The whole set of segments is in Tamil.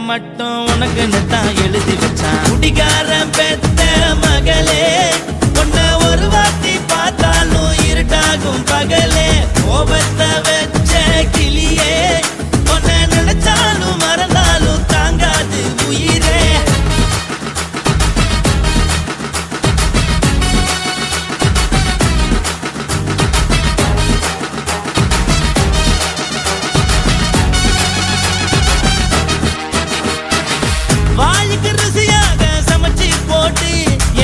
மட்டும் உனக்குன்னு தான் எழுதி வச்சான். குடிகாரன் பெத்த மகளே, உன்னை ஒரு வாட்டி பார்த்தாலும் இருட்டாகும் பகலே. கோபத்தை வச்ச கிளியே, உன்னை நினைச்சாலும் மறந்தாலும் தாங்காது உயிரே. வாய்க்கு ருசியாக சமைச்சு போட்டு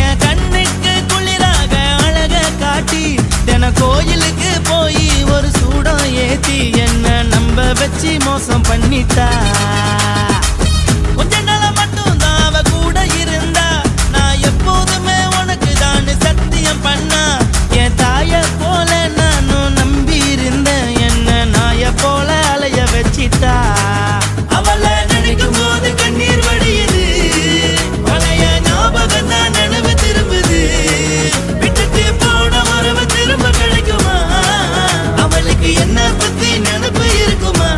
என் கண்ணுக்கு குளிராக அழக காட்டி, தின கோயிலுக்கு போய் ஒரு சூடம் ஏத்தி என்ன நம்ப வச்சு மோசம் பண்ணிட்டா. கொஞ்ச நாள மட்டும் தான் அவ கூட இருந்தா, நான் எப்போதுமே உனக்கு தான் சத்தியம் பண்ணா. என் தாய போல நானும் நம்பி இருந்தேன், என்ன நாய போல அலைய வச்சிட்டா. அவளை நினைக்கும் போது கண்ணீர் வடியுது, பழைய ஞாபகம் தான் நினைவு திரும்புது. விட்டுட்டு போன உறவு திரும்ப கிடைக்குமா? அவளுக்கு என்ன பத்தி நினைப்பு இருக்குமா?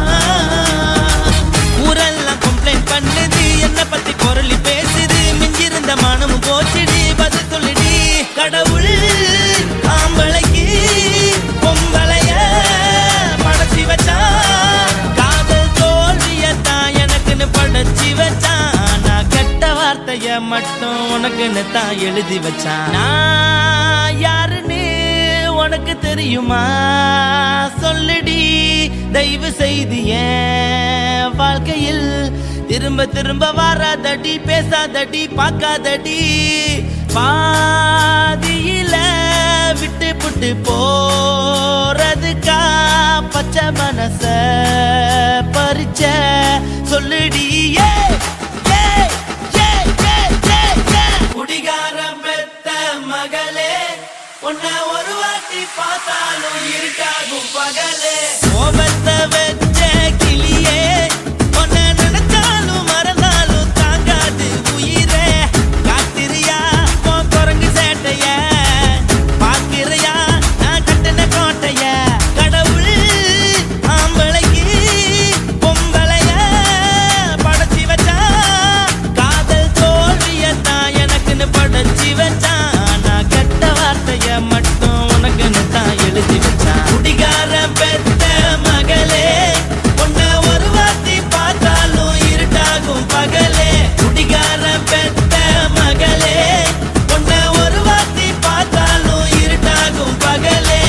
ஊரெல்லாம் கம்ப்ளைண்ட் பண்ணுது, என்ன பத்தி குரலி பேசுது. மிஞ்சிருந்த மனமும் போச்சுடி, பதில் சொல்லிடி. கடவுள் ஆம்பளைக்கு பொம்பளைய படைச்சி வச்சா, காதல் தோல்வியத்தான் எனக்குன்னு படைச்சி வச்சான். நான் கெட்ட வார்த்தைய மட்டும் உனக்குன்னு தான் எழுதி வச்சான். நான் யாருன்னு உனக்கு தெரியுமா? சொல்லுடி தயவு செய்து என் வாழ்க்கையில் திரும்ப திரும்ப வராதடி, பேசாதடி, பார்க்காதடி. பாதியில விட்டு புட்டு போறதுக்கா பச்சை மனச பறிச்ச சொல்லுடி. குடிகாரம் பெத்த மகளே, உன்னை ஒரு வாட்டி பார்த்தாலும் இருட்டாகும் பகலே. கோபத்தை வச்ச கிளியே, உன்னை நினைச்சாலும் மறந்தாலும் தாங்காது உயிரே. காத்திரியா உன் குரங்கு சேட்டைய, பாக்கிறியா நான் கட்டின கோட்டைய. கடவுள் ஆம்பளைக்கு பொம்பளைய படைச்சி வச்சா, காதல் தோல்வியத்தான் எனக்குன்னு படைச்சி வச்சான். நான் கெட்ட வார்த்தைய மட்டும் உனக்குன்னு தான் எழுதி வச்சான். குடிகாரன் பெத்த மகளே, உன்னை ஒரு வாட்டி பார்த்தாலும் இருட்டாகும் பகலே. குடிகாரன் பெத்த மகளே, உன்னை ஒரு வாட்டி பார்த்தாலும் இருட்டாகும் பகலே.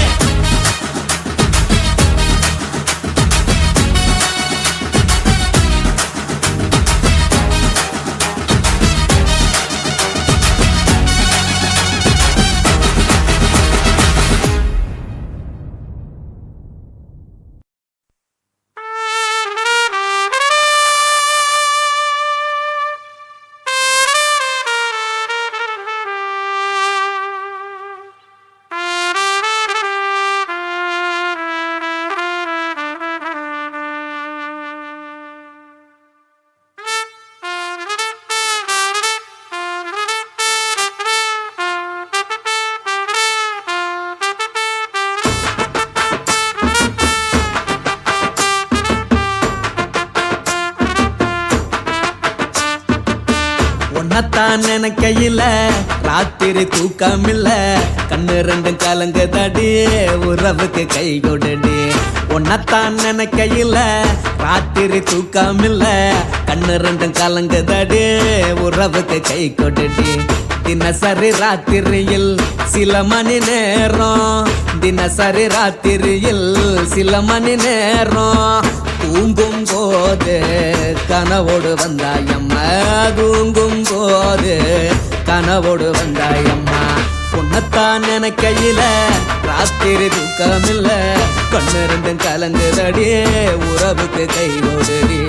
உன்னத்தான் நினைக்கையில ராத்திரி தூக்கமில்ல, கண்ணு ரெண்டும் கலங்குதடி, உறவுக்கு கை கொடுடி. உன்னத்தான் நினைக்கையில ராத்திரி தூக்கமில்ல, கண்ணு ரெண்டும் கலங்குதடி, உறவுக்கு கை கொடுடி. தினசரி ராத்திரியில் சில மணி நேரம், தினசரி ராத்திரியில் சில மணி நேரம். தூங்கும் போது கனவோடு வந்தாயம்மா, தூங்கும் போது கனவோடு வந்தாயம்மா. உன்னத்தான் நினைக்கையில ராத்திரி தூக்கமில்ல, கண்ணு ரெண்டும் கலங்குதடி, உறவுக்கு கை கொடுடி.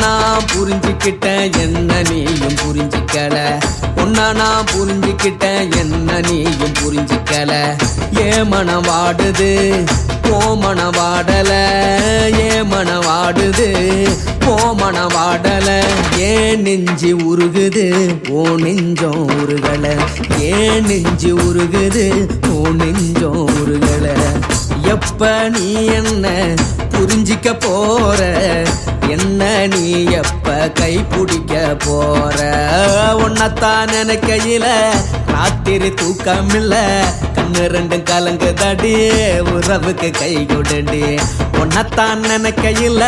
நான் புரிஞ்சுக்கிட்டேன், என்ன நீயும் புரிஞ்சுக்கல. உன்னை நான் புரிஞ்சுக்கிட்டேன், என்ன நீயும் புரிஞ்சுக்கல. ஏன் மனம் வாடுது ஓ மனம் வாடல, ஏன் மனம் வாடுது ஓ மனம் வாடல. ஏன் நெஞ்சு உருகுது ஓ நெஞ்சம் உருகல, ஏன் நெஞ்சு உருகுது ஓ நெஞ்சம் உருகல. எப்ப நீ என்ன புரிஞ்சிக்க போற, என்ன நீ எப்ப கை பிடிக்க போற. உன்னத்தான் நினைக்கையில ராத்திரி தூக்கமில்ல, கண்ணு ரெண்டும் கலங்குதடி உறவுக்கு கை கொடுடி. உன்னத்தான் நினைக்கையில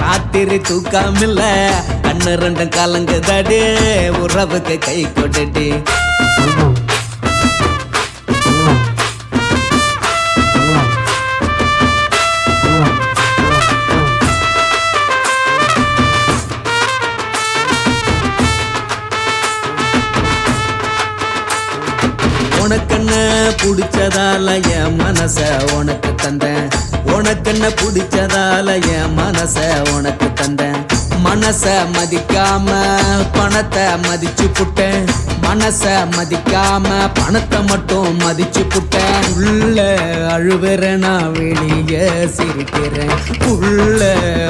ராத்திரி தூக்கமில்ல, கண்ணு ரெண்டும் கலங்குதடி உறவுக்கு கை கொடுடி. உனக்கென்ன பிடிச்சதால என் மனச உனக்கு தந்தேன், உனக்கென்ன பிடிச்சதால என் மனச உனக்கு தந்தேன். மனச மதிக்காம பணத்தை மதிச்சு புட்டேன், மனச மதிக்காம பணத்தை மட்டும் மதிச்சு புட்டேன். உள்ள அழுவுற நான் வெளிய சிரிக்கிறேன், உள்ள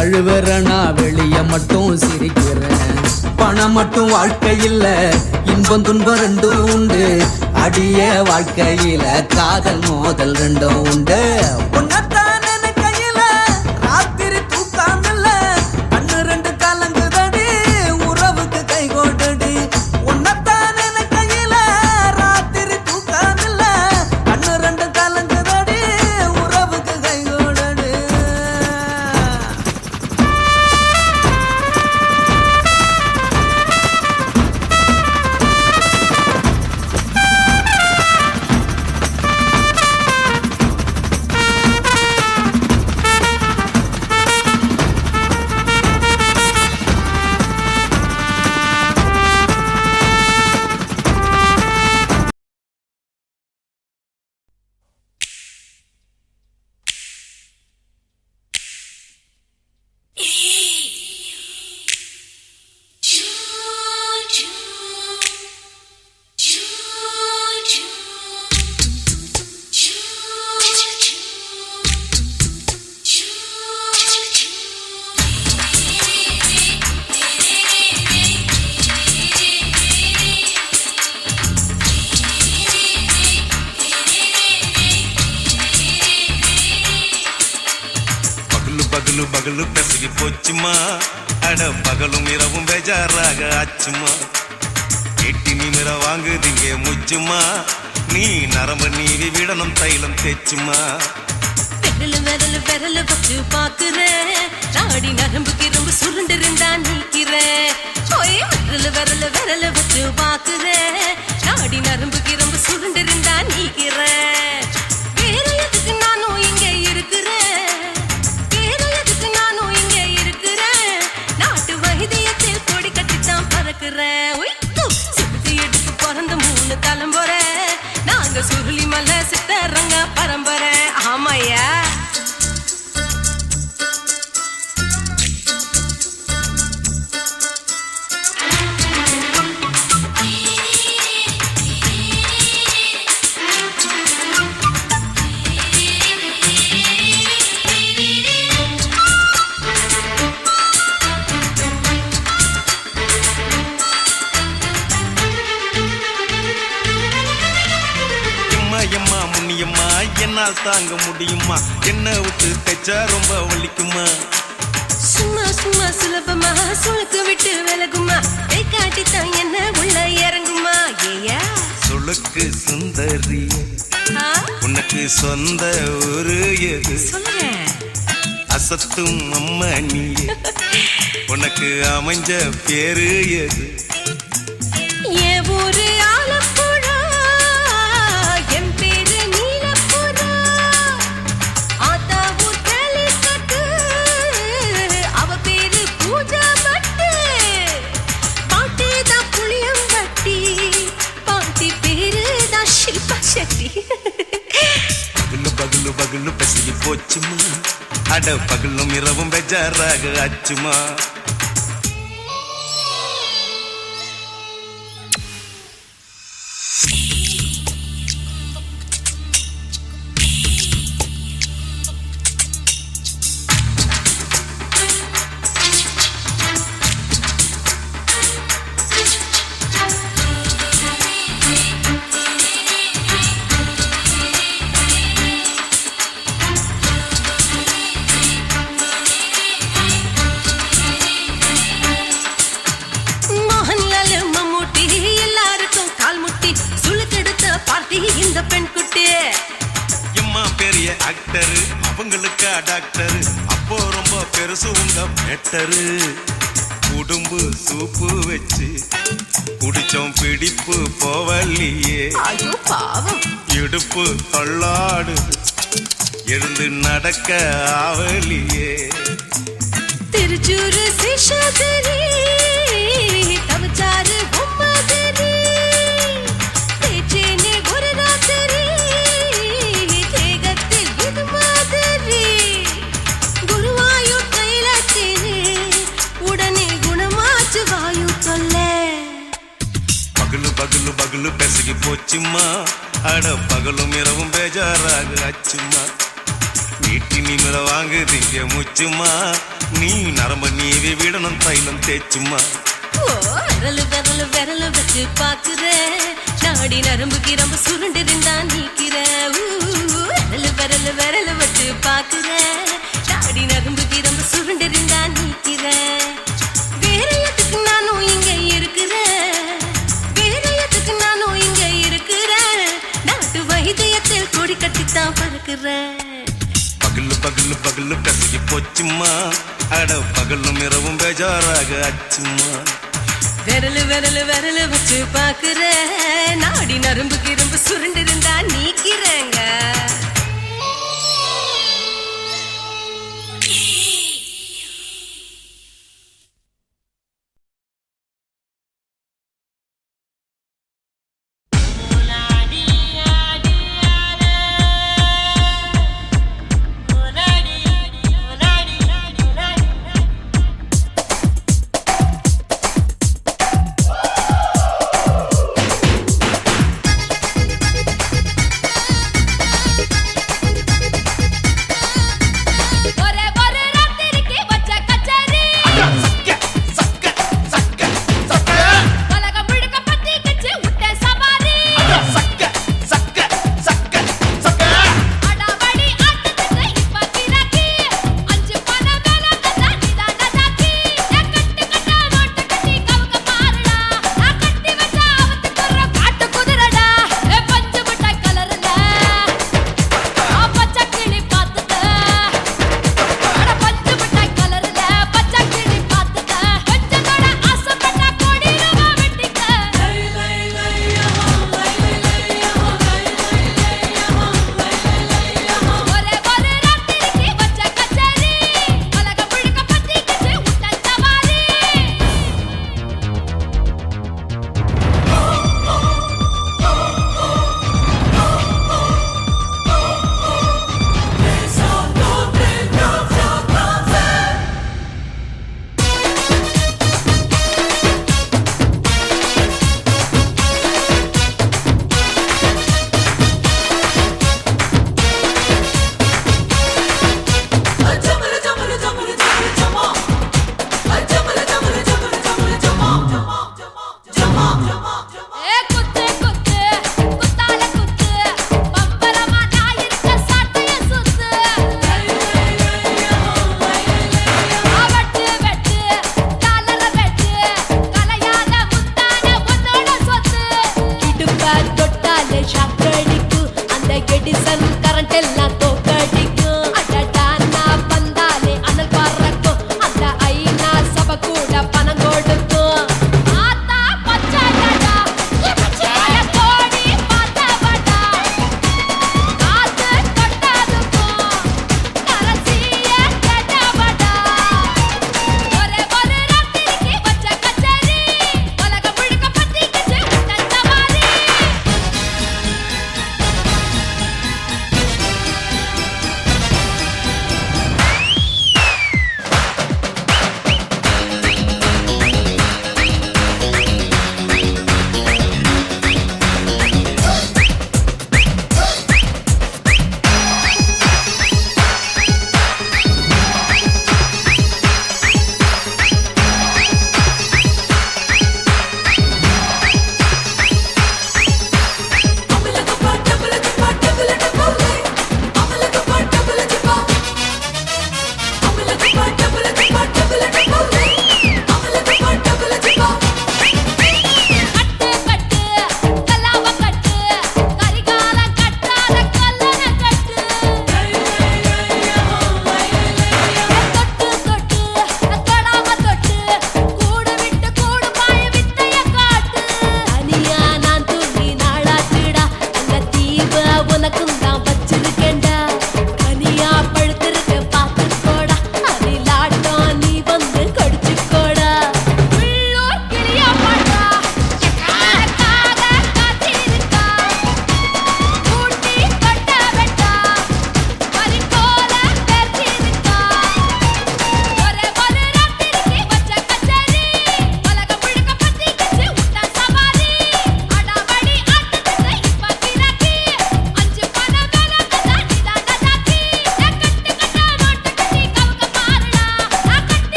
அழுவுற நான் வெளிய மட்டும் சிரிக்கிறேன். பணம் மட்டும் வாழ்க்கையில் இன்பம் துன்பம் ரெண்டும் உண்டு, அடிய வாழ்க்கையில காதல் மோதல் ரெண்டும் உண்டு. உன்னத்தான் நினைக்கையில ராத்திரி தூக்காமல்ல, கண்ணு ரெண்டு கலங்குதடி உறவுக்கு கை கோட்டடி. உன்னத்தான் நினைக்கையில ராத்திரி தூக்காமல்ல, கண்ணு ரெண்டு கலங்குதடி உறவுக்கு கை கோட்டடி. பகலு பகலு பெசகி போச்சுமா, அட பகலும் இரவும் பேஜாராக ஆச்சுமா. எட்டி நிமிர வாங்குதிங்க முச்சுமா, நீ நரம்பு நீவி விடணும் தைலம் தேச்சுமா. விரலு விரலு விரலு வச்சு பாக்குறேன், ராடி நரம்பு கிரம்பு சுருண்டு இருந்தா நீக்கிறேன். விரலு விரலு விரலு வச்சு பாக்குறேன், ராடி நரம்பு கிரம்பு சுருண்டு இருந்தா நீக்கிறேன். வேற எதுக்கு நானும் இங்க இருக்கிறேன், வேற எதுக்கு நானும் இங்க இருக்கிறேன். நாட்டு வைத்தியத்தில் கொடி கட்டித்தான் பறக்கிறேன். சுத்தி எடுத்து பிறந்த 3 தலைமுறை, நாங்க சுருளி மலை சித்தரங்க பரம்பரை. ஆமாயா எம்மா முன்னியம்மா என்னால் தாங்க முடியுமா, என்ன விட்டு தைச்சா ரொம்ப வலிக்குமா. சும்மா சும்மா சுலபமா சுளுக்கு விட்டு விலகுமா, கை காட்டித்தான் என்ன உள்ள இறங்குமா. ஏயா சுளுக்கு சுந்தரி உனக்கு சொந்த ஒரு எது, சொல்றேன் அசத்தும் அம்மா நீ உனக்கு அமைஞ்ச பேரு எது. என் ஊரு ஆலப்புழா, என் பேரு நீலப்புறா. ஆத்தா ஊர் கேலிக்கட்டு, அவ பேரு பூஜா பட்டு. பாட்டி தான் புளியம்பட்டி, பாட்டி பேரு தான் ஷில்பா செட்டி. பகலு பகலு பகலு பசிக்கு போச்சுமா, அட பகலும் இரவும் பெஜாராக ஆச்சுமா. டாக்டர் அப்போ ரொம்ப பெருசு உங்க மேட்டரு உடும்பு சூப்பு வச்சு குடிச்சோம் பிடிப்பு போவல்லையே ஐயோ பாவம் இடுப்பு தள்ளாடு எழுந்து நடக்க ஆவலியே திருச்சூரு சேஷாதிரி தவச்சாரு பொம்மாதிரி தேச்சேனே ஒரு ராத்திரி தேகத்தில் இது மாதிரி குருவாயூர் கைலாத்தினே உடனே குணமாச்சு வாயு சொல்ல பகலு பகலு பகலு பெசகி போச்சுமா அட பகலும் இரவும் பேஜாராக அச்சுமா நீட்டி நிமிர வாங்கு திங்க முச்சுமா நீ நரம்ப நீவி விடணும் தைலம் தேச்சுமா ஓ விரலு விரலு விரலு வச்சு பாக்குற நாடி நரம்பு கிரம்பு சுருண்டு இருந்தா நீக்கிற விரலு விரலு விரலு வச்சு பாக்குற நாடி நரம்பு கிரம்பு சுருண்டு இருந்தா நீக்கிற வேற எதுக்கு நானும் இங்க இருக்கிறேன் வேற எதுக்கு நானும் இங்க இருக்கிறேன் நாட்டு வைத்தியத்தில் கொடி கட்டித்தான் பறக்குறேன் பகலு பகலு பகலு பெசகி போச்சுமா அட பகலும் இரவும் பேஜாராக அச்சுமா விரலு விரலு விரலு வச்சு பாக்குற நாடி நரம்பு கிரம்பு சுருண்டு இருந்தா நீக்கிறேங்க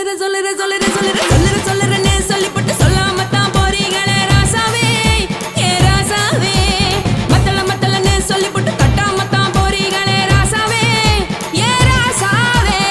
சொல்லுறேன்னு சொல்லிப்பட்டு சொல்லாம தான் போறீங்களே ராசாவே ஏ ராசாவே மத்தலன்னு சொல்லிப்பட்டு கட்டாம தான் போறீங்களே ராசாவே ஏ ராசாவே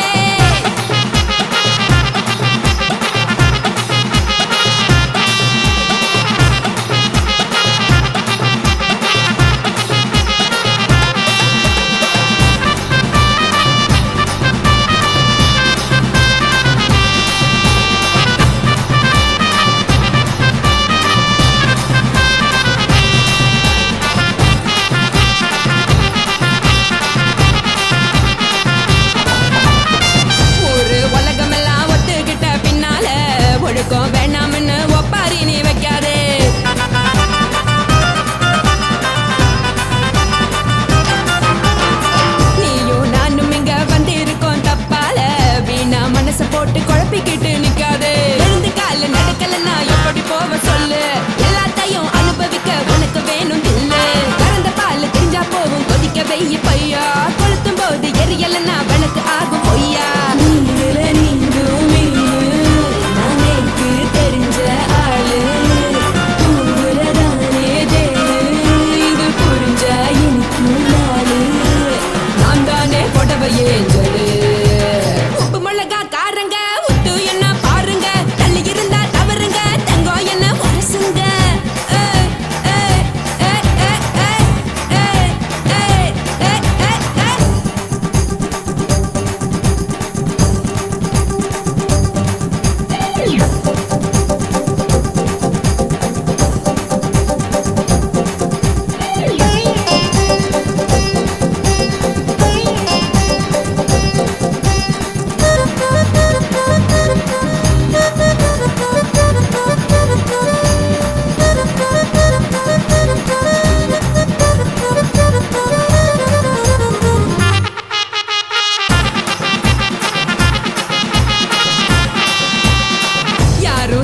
வேணாம்னு ஒப்பாரி நீ வைக்காதே நீயும் நானும் இங்க வந்திருக்கோம் தப்பால வீணா மனச போட்டு குழப்பிக்கிட்டு நிக்காதே எழுந்து கால நடக்கலன்னா எப்படி போவ சொல்லு எல்லாத்தையும் அனுபவிக்க உனக்கு வேணும் இல்லு கறந்த பால் தெரிஞ்சா போவும் கொதிக்க வெய்ய பையா கொளுத்தும் போது எரியலன்னா வழக்கு ஆகும் பொய்யா உப்பு மிளகா காரங்க உத்து என்ன பாருங்க தள்ளி இருந்தா தவறுங்க தங்கம் என்ன வரசுங்க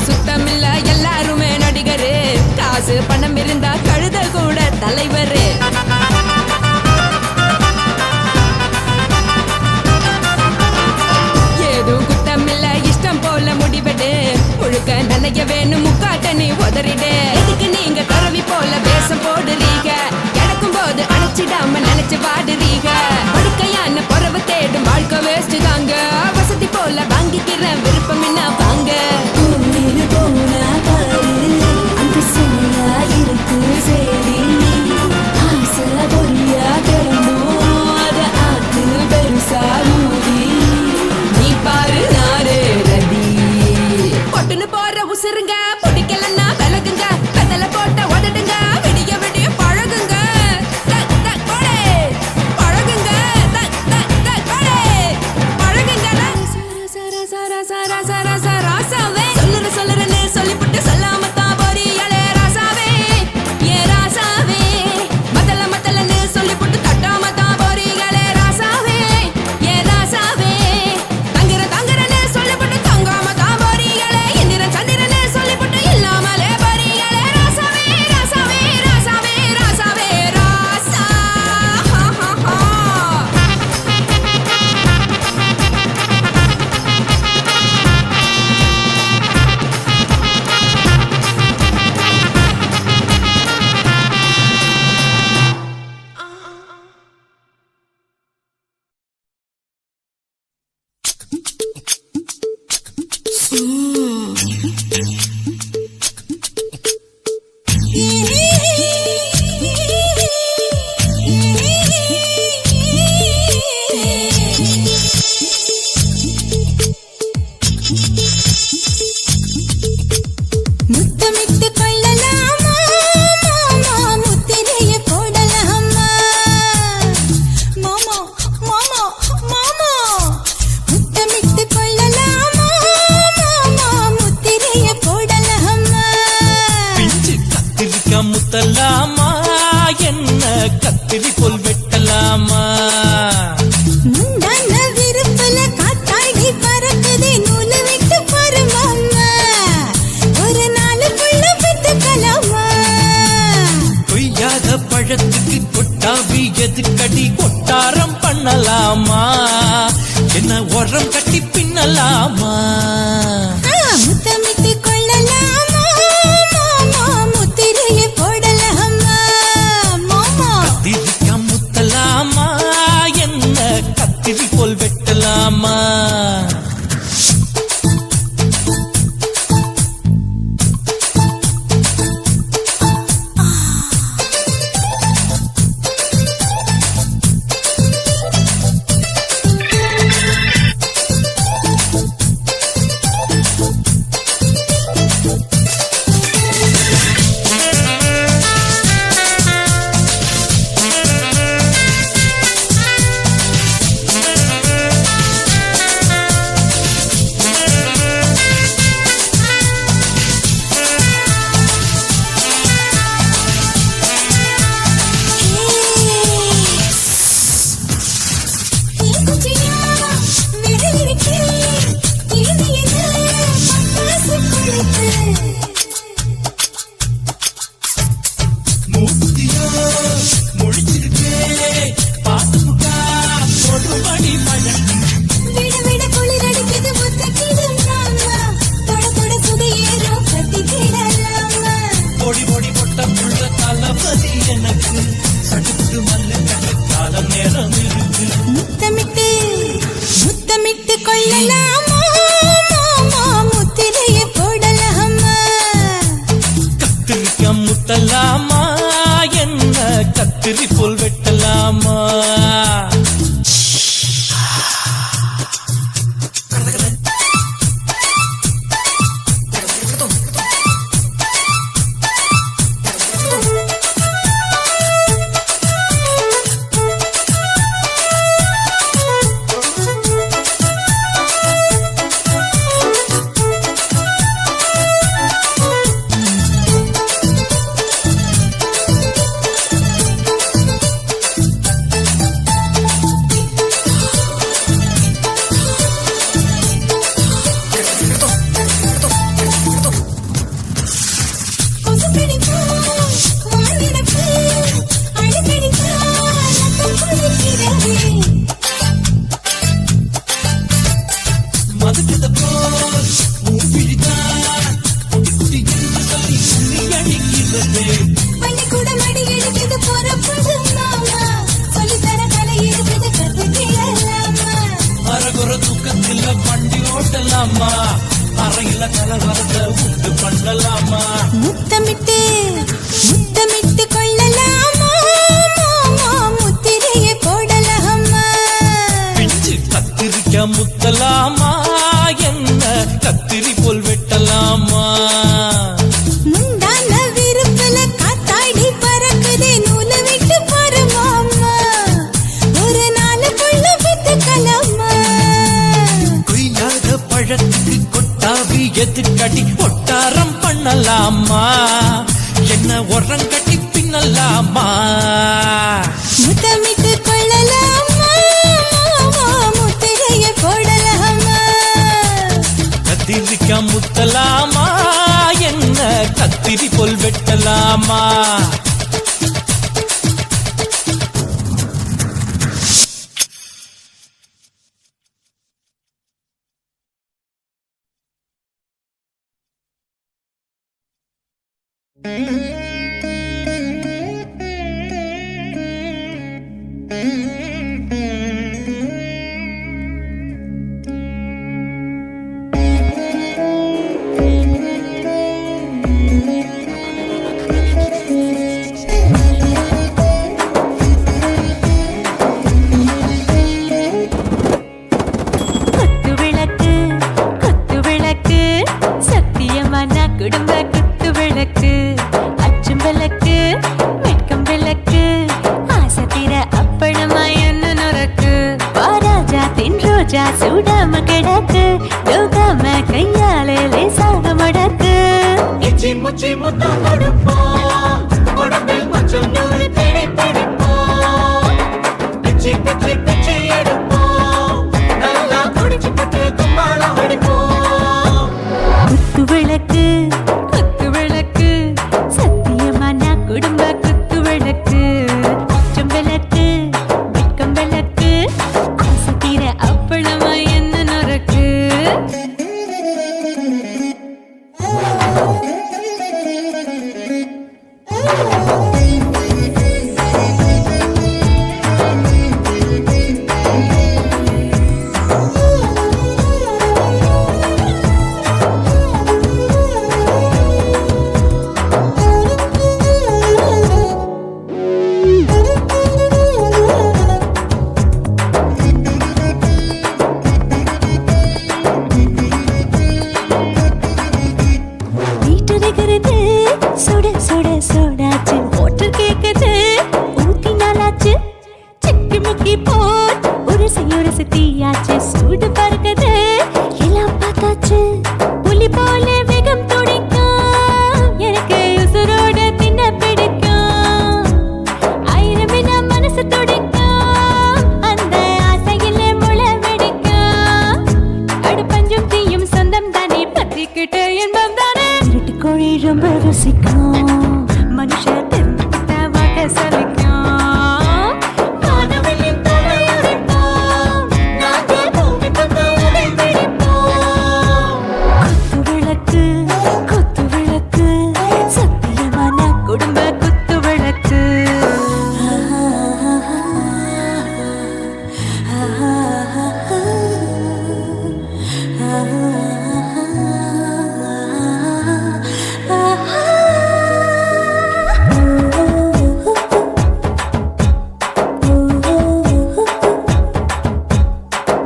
சுத்தமில்ல எல்லாருமே நடிகரு காசு பணம் இருந்தா கழுத கூட தலைவரு ஏதும் குத்தமில்ல இஷ்டம் போல முடிவெடு முழுக்க நனைய வேணும் முக்காட்ட நீ உதறிடு இதுக்கு நீங்க கரவி போல வேஷம் போடுறீங்க கிடக்கும் போது அணைச்சிடாம நினைச்சு பாடுறீங்க படுக்கையான பொறவை தேடும் வாழ்க்கை வேஸ்ட் தாங்க வசதி போல வாங்கிக்கிற விருப்பம் என்ன வாங்க நீ பாரு நாரே ரதி பொட்டுன்னு போற உசுருங்க பிடிக்கலன்னா விலகுங்க கதல போட்ட உதடுங்க விடிய விடிய பழகுங்க பழகுங்க பழகுங்க ராசாவே சொல்லுறேன்னு சொல்லிவிட்டு சொல்லாம தான் போறியலே ராசாவே ஏ ராசாவே மத்தலன்னு சொல்லிவிட்டு தட்டாம தான் போறீங்களே ராசாவே ஏ ராசாவே தங்குறேன்னு சொல்லிவிட்டு தங்காம தான் போறீங்களே இந்திரன் சந்திரன்னு சொல்லிவிட்டு இல்லாமலே போறீங்களே ராசாவே ராசாவே ராசாவே ராசாவே ராசா முத்தமிட்டு கொள்ளலாமா மாமா முத்திரைய போடலாமா மாமா மாமா மாமா முத்தமிட்டு கொள்ளலாமா மாமா முத்திரைய போடலாமா பிஞ்சு கத்திரிக்கா முத்தலாமா என்ன கத்திரி போல் வெட்டலாமா முந்தான விருப்பல காத்தாடி பறக்குதே நூலை விட்டு பாரு மாமா ஒரு நாளுக்குள்ள பெத்துக்கலாமா கொய்யாத பழத்துக்கு கொட்டாவி எதுக்கடி கொட்டாரம் பண்ணலாமா என்ன உரம் கட்டி பின்னலாமா கலவரத்தை உண்டு பண்ணலாமா முத்தமிட்டு முத்தமிட்டு கொள்ளலாமா முத்திரையை போடலாமா பிஞ்சு கத்திரிக்க முத்தலாமா என்ன கத்திரி போல் வெட்டலாமா முந்தான விருப்பல காத்தாடி பறக்குதே நூல விட்டு பரமாமா ஒரு நாளுக்குள்ள வித்துக்கலாமா கொய்யாத பழத்துக்கு கொட்டாவி எதிர்கடி ஒட்டாரம் பண்ணலாமா என்ன உரங்கட்டி பின்னலாமா முத்தமிட்டு கொள்ளலாமா முத்திரையை போடலாமா கத்திரிக்க முத்தலாமா என்ன கத்திரி போல் வெட்டலாமா குத்து விளக்கு சத்தியமான குடும்ப குத்து விளக்கு அச்சும் விளக்கு வெட்கம் விளக்கு ஆசை தீர அப்பளமா என்ன நுறக்கு வாராஜா தின் ரோஜா சூடாம கிடக்கு யோகாம கையாலே லேசாக மடக்கு இச்சி முச்சி முத்தம் கொடுப்போம் உடம்பில் கொஞ்சம் நூறு தேடி பிடிப்போம் பிச்சி பிச்சி பிச்சி எடுப்போம் நல்லா குடிச்சு பட்டு கும்பாளம் அடிப்போம் குத்து விளக்கு சத்தியமான குடும்ப குத்து விளக்கு அச்சம் விளக்கு வெட்கம் விளக்கு ஆசை தீர அப்பளமா என்ன நுறக்கு வீட்டுகிறது சுட சுட சோடாச்சு மோட்டர் கேக்குது ஊத்தி நாளாச்சு சிக்கி முக்கி போல் உரசி தீயாச்சு சூடு பறக்குது எல்லாம் பார்த்தாச்சு புலி போல வேகம் துடிக்கும் எனக்கு உசுரோட தின்ன பிடிக்கும் ஆயிரம் மனசு துடிக்கும் அந்த ஆசையில முளை வெடிக்கும் அடுப்பஞ்சும் தீயும் சொந்தம் தானே பத்திக்கிட்டு இன்பம் தானே இருட்டு கோழி ரொம்ப ருசிக்கும் மனுஷ தெரிஞ்சுக்கிட்ட வாக்க சலிக்கும் வானவெளியின் தலையுடைப்போம் நாங்கள் பூமி பந்து உடை வெடிப்போம் குத்து விளக்கு சத்தியமான குடும்ப குத்து விளக்கு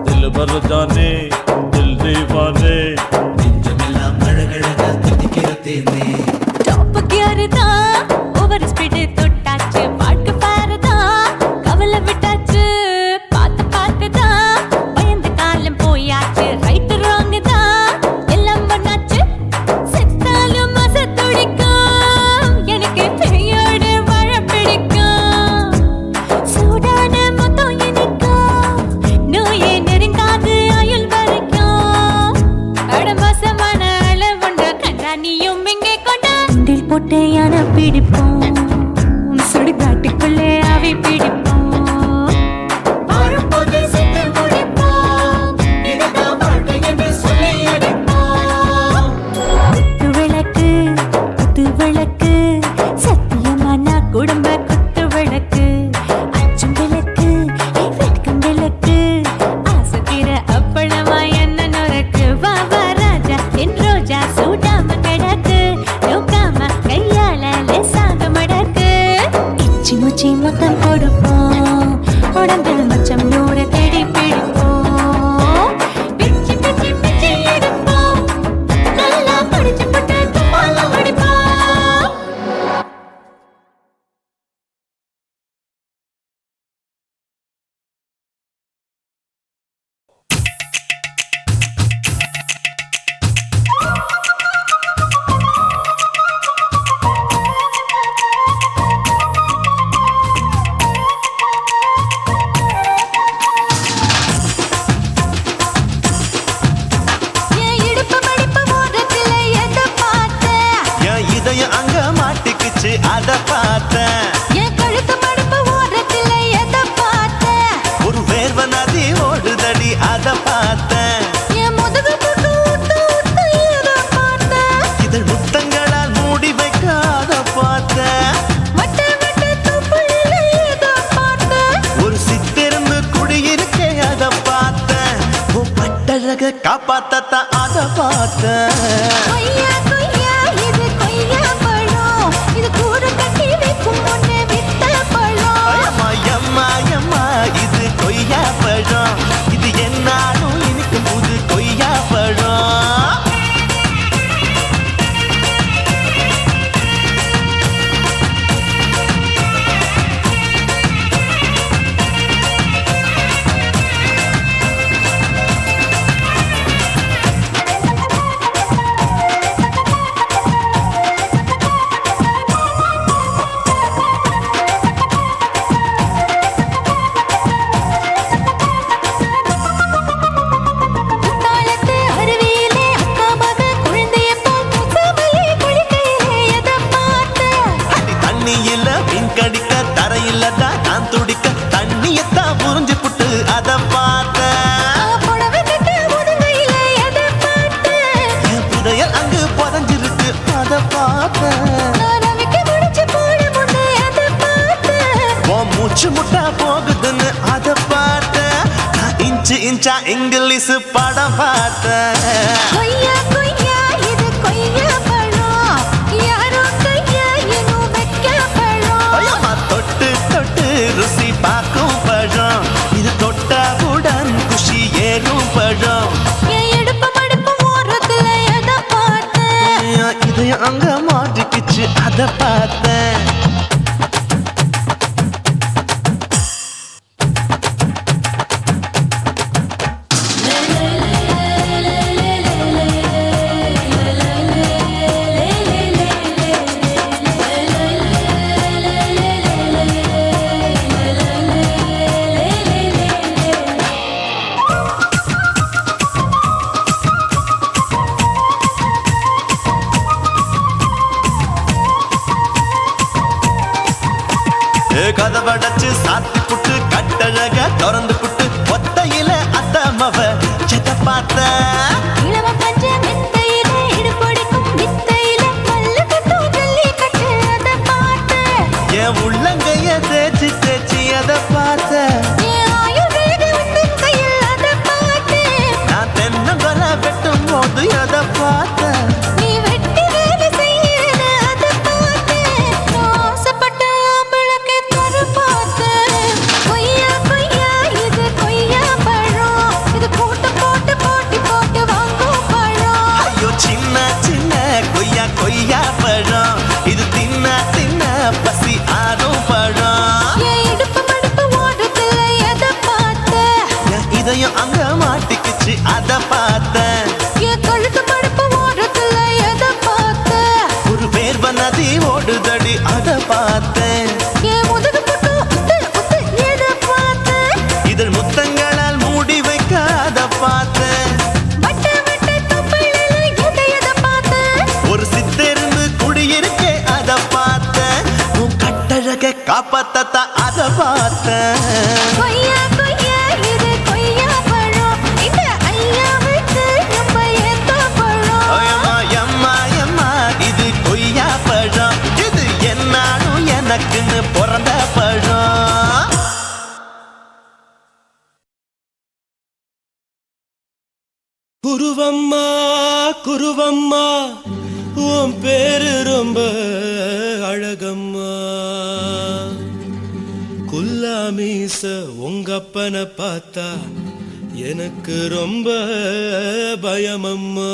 दिल भर जाने दिल दीवाने நெஞ்சமெல்லாம் அழகழகா தித்திக்கிறதேனே டாப் கியர் தான் ஓவர் ஸ்பீடு தொட்டாச்சு பாட்டு பாருதான் கவலை விட்டாச்சு பார்த்து தான் பயந்து காலம் போயாச்சு ரைட் ராங் தான் எல்லாம் பண்ணாச்சு செத்தாலும் மச துடிக்கும் எனக்கு பெரியோட வாழ பிடிக்கும் சூடான மொத்தம் எனக்கும் நோயே நெருங்காது ஆயுள் வர அத பார்த்தேன். என் முதுகு புட்டு ஊத்து ஊத்து ஏதோ பார்த்தேன். இதழ் முத்தங்களால் மூடி வைக்க அத பார்த்தேன். வட்ட வட்ட தொப்புளில ஏதோ பார்த்தேன். ஒரு சித்திருந்து குடியிருக்கே அத பார்த்தேன். உன் பட்டழக காப்பாத்தத்தான் அத பார்த்தேன். கொய்யா கொய்யா இது கொய்யா பழம். இது கூட கட்டி வைக்கும் முன்னே வித்த பழம். அம்மா எம்மா எம்மா இது கொய்யா பழம். இது என்னாலும் இனிக்கும் புது கொய்யா பழம். குத்தாலத்து அருவியிலே அக்கா மக குழந்தைய போல் முத்தமல்லி குளிக்கையிலே எதை பார்த்தேன். அடி தண்ணியில மீன் கடிக்க தரையில தான் நான் துடிக்க தண்ணியத்தான் புரிஞ்சு புட்டு அத பார்த்தேன். புடவை கட்ட முதுகையிலே எதை பார்த்தேன். என் புதையல் அங்கு புதஞ்சிருக்கு அத பார்த்தேன். நான் அவிக்க முடிச்சு போட முன்னே எதை பார்த்தேன். உன் மூச்சு முட்டா போகுதுன்னு அத பார்த்தேன். நான் இன்ச்சு இன்ச்சா இங்கிலீஷ் படம் பார்த்தேன். கொய்யா கொய்யா இது கொய்யா பழம். யாரோ கையா இன்னும் வைக்க பழம். ஐயம்மா தொட்டு தொட்டு ருசி பார்க்கும் பழம். இது தொட்டாவுடன் குஷி ஏறும் பழம். என் இடுப்பு மடுப்பு ஓரத்துல எதை பார்த்தேன். என் இதயம் அங்க மாட்டிக்கிச்சு அத பார்த்தேன். கதவடைச்சு சாத்தி புட்டு கட்டழக திறந்து புட்டு ஒத்தையில அத்தமவ செத்த பார்த்தேன். இளவ பஞ்ச மெத்தையிலே இடுப்பொடிக்கும் வித்தையில மல்லு கட்டும் ஜல்லி கட்டு அதை பார்த்தேன். என் உள்ளங்கைய தேய்ச்சி தேய்ச்சி அத பார்த்தேன். என் ஆயுர்வேத உந்தன் கையில் அதை பார்த்தேன். நான் தென்னங்கொலை வெட்டும் போது அத பார்த்தேன். நீ வெட்டி வேலை செய்யறது அதை பார்த்தேன். நான் ஆசைப்பட்ட ஆம்பளுக்கு தர பார்த்தேன். கொய்யா கொய்யா இது கொய்யா பழம். இது கூட்டு போட்டு போட்டி போட்டு வாங்கும் பழம். ஐயோ சின்ன சின்ன கொய்யா கொய்யா பழம். இது தின்ன தின்ன பசி ஆறும் பழம். என் இடுப்பு மடுப்பு ஓரத்துல எதை பார்த்தேன். என் இதயம் அங்க மாட்டிக்கிச்சு அத பார்த்தேன். என் கழுத்து மடுப்பு ஓரத்துல எதை பார்த்தேன். ஒரு வேர்வ நதி ஓடுதடி அத பார்த்தேன். என் முதுகு புட்டு உத்து உத்து எதை பார்த்தேன். இதழ் முத்தங்களால் மூடி வைக்க அத பார்த்தேன். வட்ட வட்ட தொப்புளில எதை பார்த்தேன். ஒரு சித்திருந்து குடியிருக்கே அத பார்த்தேன். உன் கட்டழக காப்பாத்தத்தான் அத பார்த்தேன். கொய்யா கொய்யா இது கொய்யா பழம். இந்த ஐயாவுக்கு ரொம்ப ஏத்த பழம். ஐயம்மா எம்மா எம்மா இது கொய்யா பழம். இது என்னாலும் எனக்குன்னு பிறந்த பழம். குருவம்மா குருவம்மா உன் பேரு ரொம்ப அழகம்மா. குல்லாமீச உங்க அப்பனை பார்த்தா எனக்கு ரொம்ப பயமம்மா.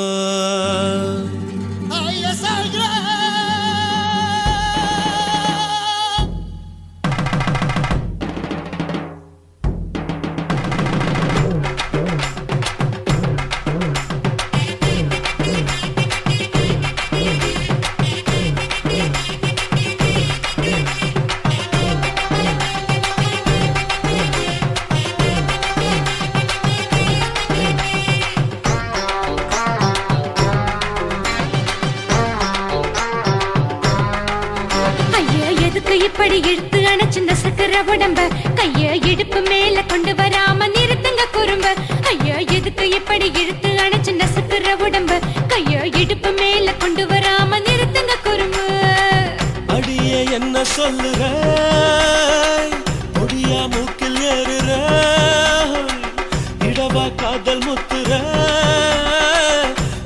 இப்படி இழுத்து அணைச்சிருந்த சக்கர உடம்ப கைய இடுப்பு மேல கொண்டு வராம நிறுத்துங்க குறும்ப. சொல்லுற பொடியா மூக்கில் ஏறுற இடவா காதல் முத்துற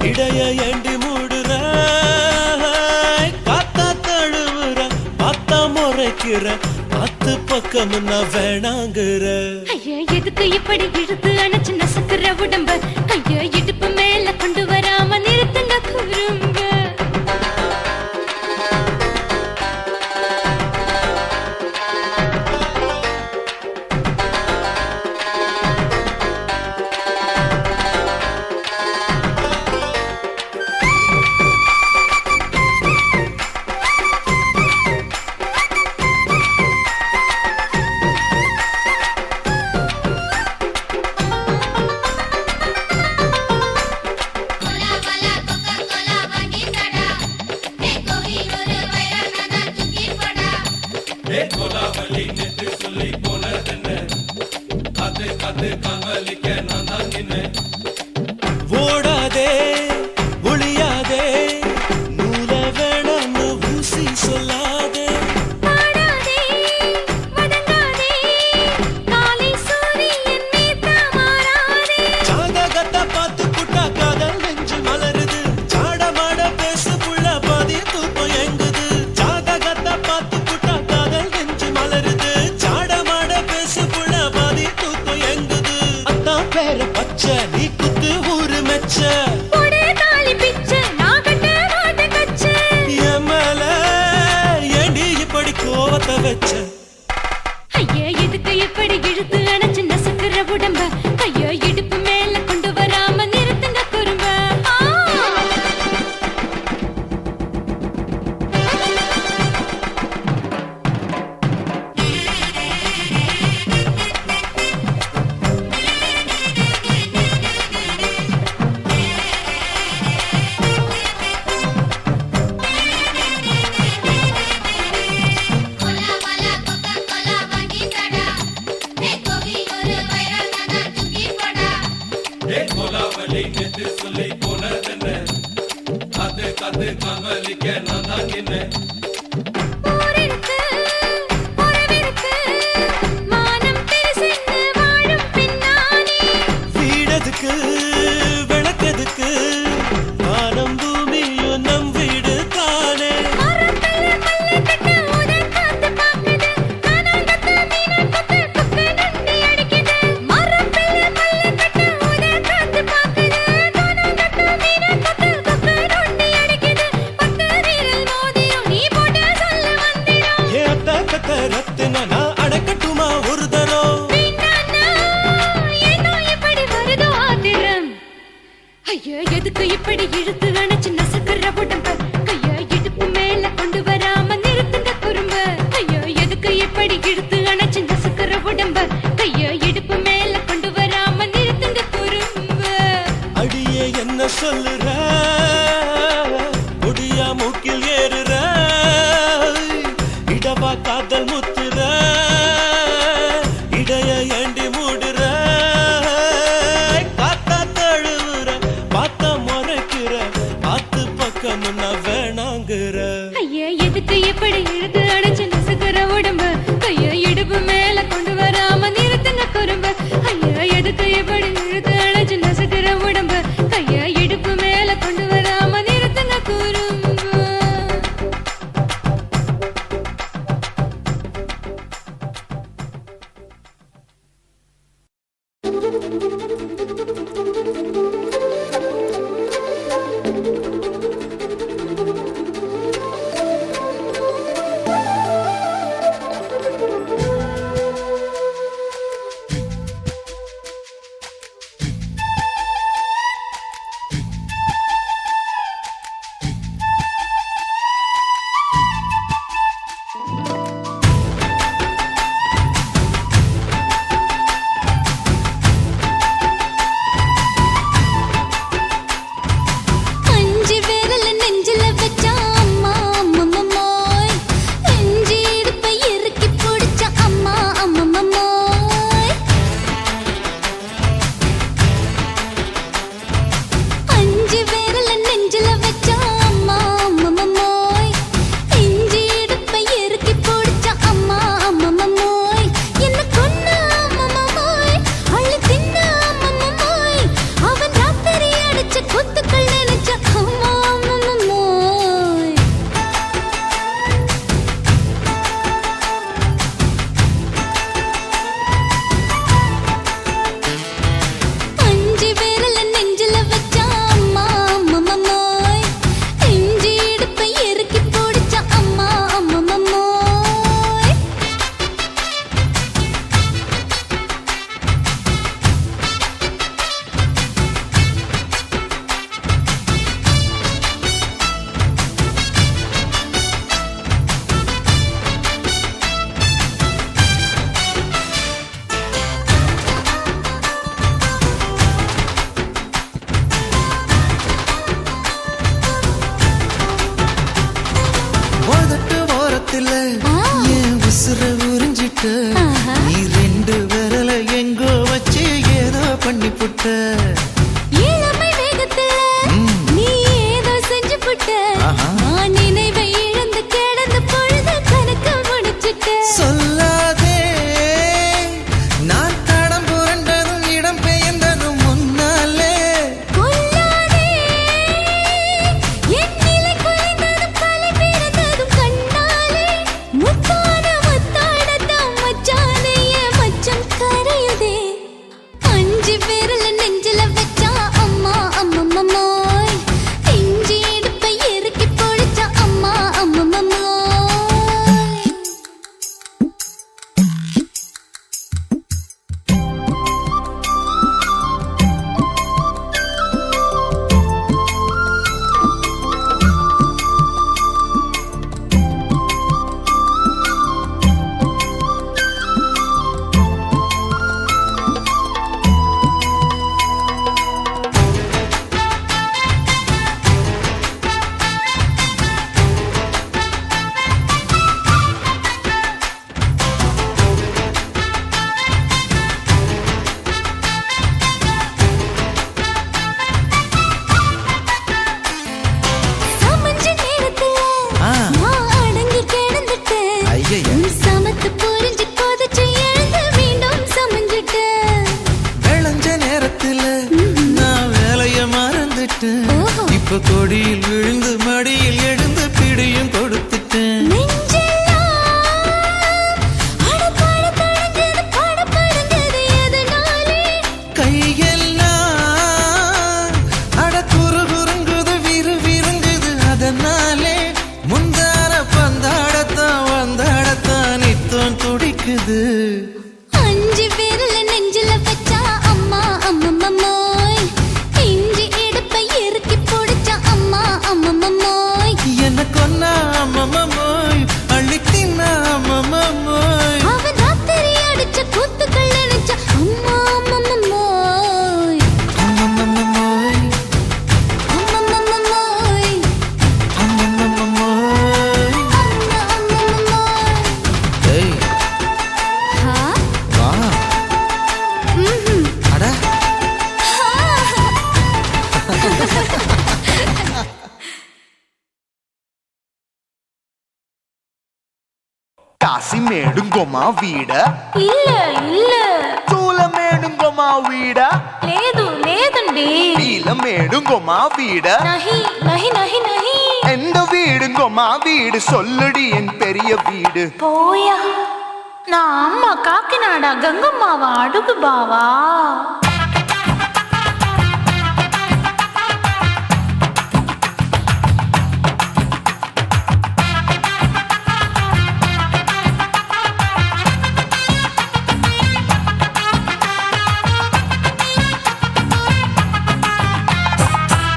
இடைய ஏண்டி மூடுற காத்தா தழுவுற பார்த்தா முறைக்கிற பத்து பக்கம் நான் வேணாங்குற ஐயா எதுக்கு இப்படி இழுத்து அணைச்சு நசுக்குற உடம்ப கைய இடுப்பு மேல கொண்டு வராம நிறுத்துங்க குறும்ப ஓடாதே ஒளியாதே நூல வேணான்னு ஊசி சொல்லாதே பாடாதே வதங்காதே காலை சூரியன் மீதா மாறாதே ஜாதகத்தை பார்த்து புட்டா காதல் நெஞ்சு மலருது சாடமாட பேசு புள்ள பாதி தூக்கம் எங்குது ஜாதகத்தை பார்த்து புட்டா காதல் நெஞ்சு மலருது சாடமாட பேசு புள்ள பாதி தூக்கம் எங்குது அத்தான் பேர பச்சை நீ குத்து ஊரு மெச்ச போடே தாலி பிச்சை நான் கட்ட மாட்ட கச்சை என் மேல ஏண்டி இப்படி கோவத்தை வச்ச ஐயா எதுக்கு இப்படி இழுத்து அணைச்சு நசுக்குற உடம்ப கைய இடுப்பு மேல கொண்டு வராம நிறுத்துங்க குறும்ப ஊரிருக்கு உறவிருக்கு மானம் பெருசென்னு வாழும் பின்னானே வீடதுக்கு விளக்கதுக்கு வானம் பூமியும் நம் வீடு தானே மரத்துல மல்லி கட்டு உதர் காத்து பாக்குது கானாங்கத்து மீனா கொத்து கொக்கு நொண்டி அடிக்குது மரத்துல மல்லி கட்டு உதர் காத்து பாக்குது கானாங்கத்து மீனா கொத்து கொக்கு நொண்டி அடிக்குது பத்து வீரல் மோதிரும் நீ போட்டு சொல்ல வந்திடும் ஏ அத்த கத்த ரத்தின நான் அடக்கட்டுமா ஒரு தரம் வீணானா ஏனோ இப்படி வருதோ ஆத்திரம் ஐயா எதுக்கு இப்படி இழுத்து அணைச்சு நசுக்குற உடம்ப கைய இடுப்பு மேல கொண்டு வராம நிறுத்துங்க குறும்ப ஐயா எதுக்கு இப்படி இழுத்து அணைச்சு நசுக்குற உடம்ப கைய இடுப்பு மேல கொண்டு வராம நிறுத்துங்க குறும்ப அடியே என்ன சொல்லுற முடியா மூக்கில் ஏறுற இடவா காதல் முத்துற இடைய ஏண்டி மூடுற காத்தா தழுவுற பார்த்த முறைக்கிற பார்த்து பக்கம் நான் பண்ணி புட்ட இளமை வேகத்துல நீ ஏதோ செஞ்சு புட்ட நான் நினைவை இழந்து கிடந்த பொழுது கணக்கு முடிச்சிட்ட சொல்லாதே நான் தடம் புரண்டதும் இடம் பெயர்ந்ததும் முன்னாலே கொல்லாதே என் நிலை குலைந்ததும் கலை பிறந்ததும் கண்ணாலே முத்தான முத்தாடத்தான் மச்சானைய மச்சம் கரையுதே அஞ்சு விரல நெஞ்சில வச்சா அம்மா அம்மம்மோய் இஞ்சி இடுப்பை இறுக்கி பொழிச்சா அம்மா அம்மம்மோய் சமஞ்ச நேரத்துல நான் அடங்கி கிடந்துட்டேன் ஐயையே. உன் சமத்து புரிஞ்சு கொதிச்சு எழுந்து மீண்டும் சமஞ்சிட்டேன் விளைஞ்ச நேரத்துல நான் வேலைய மறந்துட்டேன் ஓஹோ. இப்ப கொடியில் விழுந்து மடியில் எழுந்து பிடியும் கொடுத்துட்டேன் நெஞ்செல்லாம் அடப்பாட தடஞ்சது படபடங்குது எதனாலே கையெல்லாம் அட குறுகுறுங்குது விறுவிறுங்குது அதனாலே முந்தார பந்தாடத்தான் வந்தாடத்தான் நித்தம் துடிக்குது அஞ்சு விரல நெஞ்சில வச்சா அம்மா அம்மம்மோய் இஞ்சி இடுப்பை இறுக்கி பொடிச்சா அம்மா அம்மம்மோய் என்ன கொன்னா அம்மம்மோய் அள்ளி தின்னா அம்மம்மோய் அவன் ராத்திரி அடிச்ச கூத்துக்கள் நினைச்ச அம்மா அம்மம்மோய் அம்மம்மோய் அம்மம்மோய் அம்மம்மோய் அம்மா அம்மம்மோய் ஏய் ஹா வா ம்ஹும் அட కాశీమేడుంగోమా వీడ இல்ல இல்ல చూలమేడుంగోమా వీడ లేదు లేదండి నీలమేడుంగోమా వీడ நஹி நஹி நஹி நஹி எந்த வீடுங்கோமா வீடு சொல்லுடி என் பெரிய வீடு போயா நான் அம்மா காக்கிநாடா கங்கம்மாவா அடுகு பாவா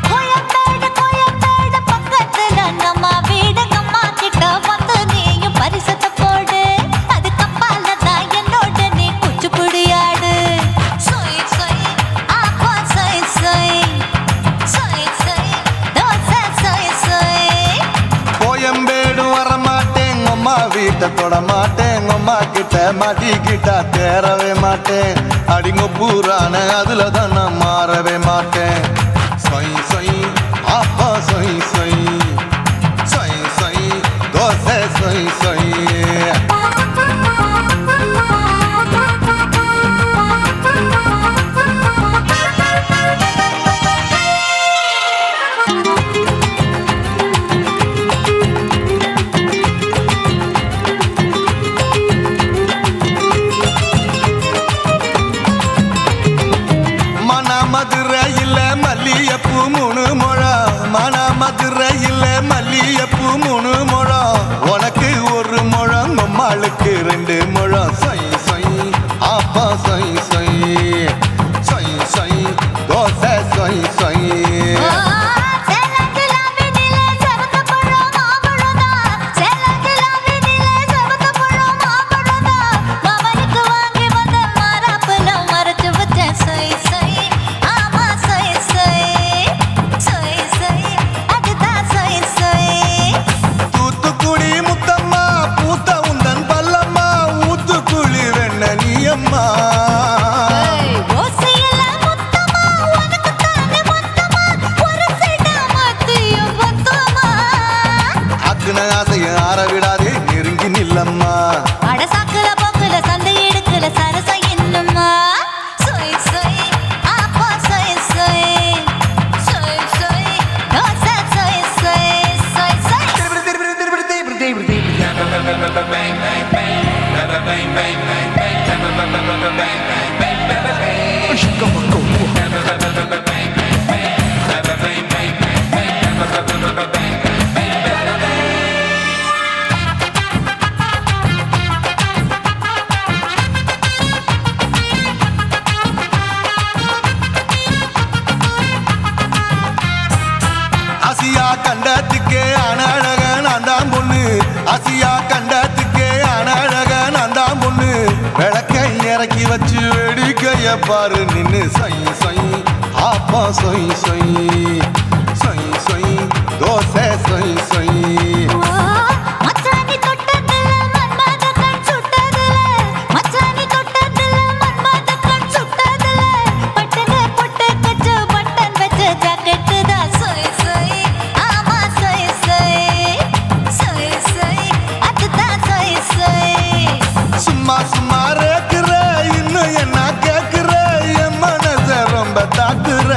கோயம்பேடு பக்கத்துல நம்ம வீடு அம்மா கிட்ட வந்து நீயும் பரிசத்தை போடு அது கப்பால தான் என்னோட நீ குச்சிப்புடியாடு சொய் சொய் ஆப்பா சொய் சொய் சொய் சொய் தோசை சொய் சொய் கோயம்பேடு வரமாட்டேன் அம்மா வீட்டை தொட மாட்டேன் அம்மா கிட்ட மாட்டிக்கிட்டா தேரவே மாட்டேன் அடிங்க பூரான அதுல தான் நான் மாறவே மாட்டேன் சொய் சொய் ஆப்பா சொய் சொய் சொய் சொய் தோசை சொய் சொய் మన ஆசியா கண்டத்துக்கே அனழக நான் தான் பொண்ணு ஆசியா கண்டத்துக்கே அனழக நான் தான் பொண்ணு விளக்கை இறக்கி வச்சு வேடிக்கைய பாரு நின்னு சொய் சொய் ஆப்பா சொய் சொய் சொய் சொய் தோசை சொய் சொய் மச்சானி தொட்டதுல மன்மத கண் சுட்டதுல மச்சானி தொட்டதுல மன்மத கண் சுட்டதுல பட்டன பொட்டு கச்சு பட்டன் வச்ச ஜாக்கெட் தான் சொய் சொய் ஆமா சொய் சொய் சொய் சொய் அதுதான் சொய் சொய் சும்மா சும்மா ரேக்குற இன்னும் என்ன கேக்குற என் மனச ரொம்ப தாக்குற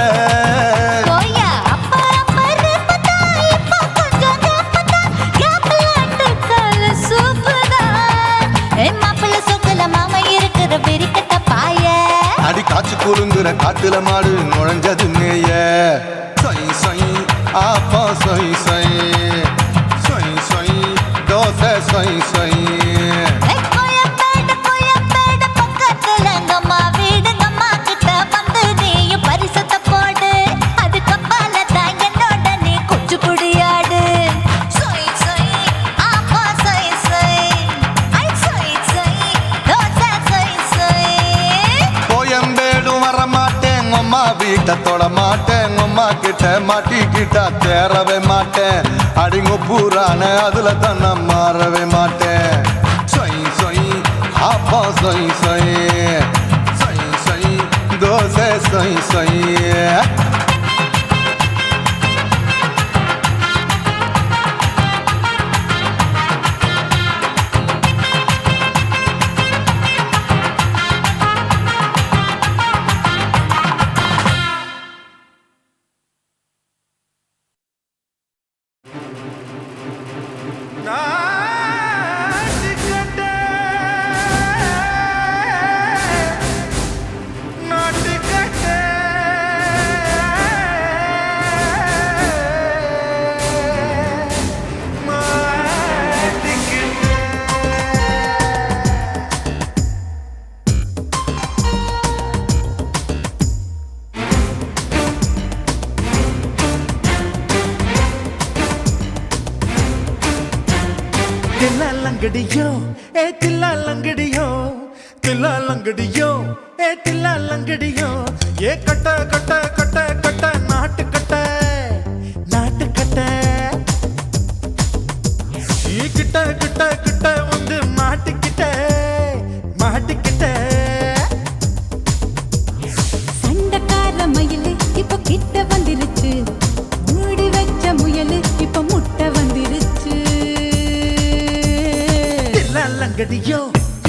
கோயா அப்பா அப்பா ரப்பதா இப்ப கொஞ்சம் ரப்பதா யாப்லாட்டு கால சூப்பரா ஏ மாப்பிள்ள சொக்கல மாமா இருக்கிற வெறிக்கட்ட பாய அடி காய்ச்சி குறுங்குற காட்டுல மாடு நுழைஞ்சது மேய சொய் சொய் ஆப்பா சொய் சொய் சொய் சொய் தோசை சொய் சொய் கோயம்பேடு பக்கத்துல எங்கம்மா வீடு அம்மா கிட்ட வந்து நீயும் பரிசத்தை போடு அது கப்பால தான் என்னோட நீ குச்சி புடியாடு சொய் சொய் ஆப்பா சொய் சொய் ஐ சொய் சொய் தோசை சொய் சொய் கோயம்பேடும் வர மாட்டேன் அம்மா வீட்டை தொட மாட்டேன் அம்மா கிட்ட மாட்டிக்கிட்டா தேரவே மாட்டேன் அடிங்க பூரான அதுல தான் நான் மாறவே மாட்டேன் சொய் சொய் ஆப்பா சொய் சொய் சொய் சொய் தோசை சொய் சொய் தில்லாலங்கடியோ ஏ தில்லாலங்கடியோ தில்லாலங்கடியோ ஏ தில்லாலங்கடியோ ஏ கட்ட கட்ட கட்ட கட்ட நாட்டு கட்ட நாட்டு கட்ட நீ கிட்ட கிட்ட கிட்ட வந்து மாட்டிக்கிட்ட மாட்டிக்கிட்ட சண்டக்கார மயிலு இப்ப கிட்ட வந்துருச்சு மூடி வச்ச முயலு இப்ப முட்டை வந்துருச்சு தில்லாலங்கடியோ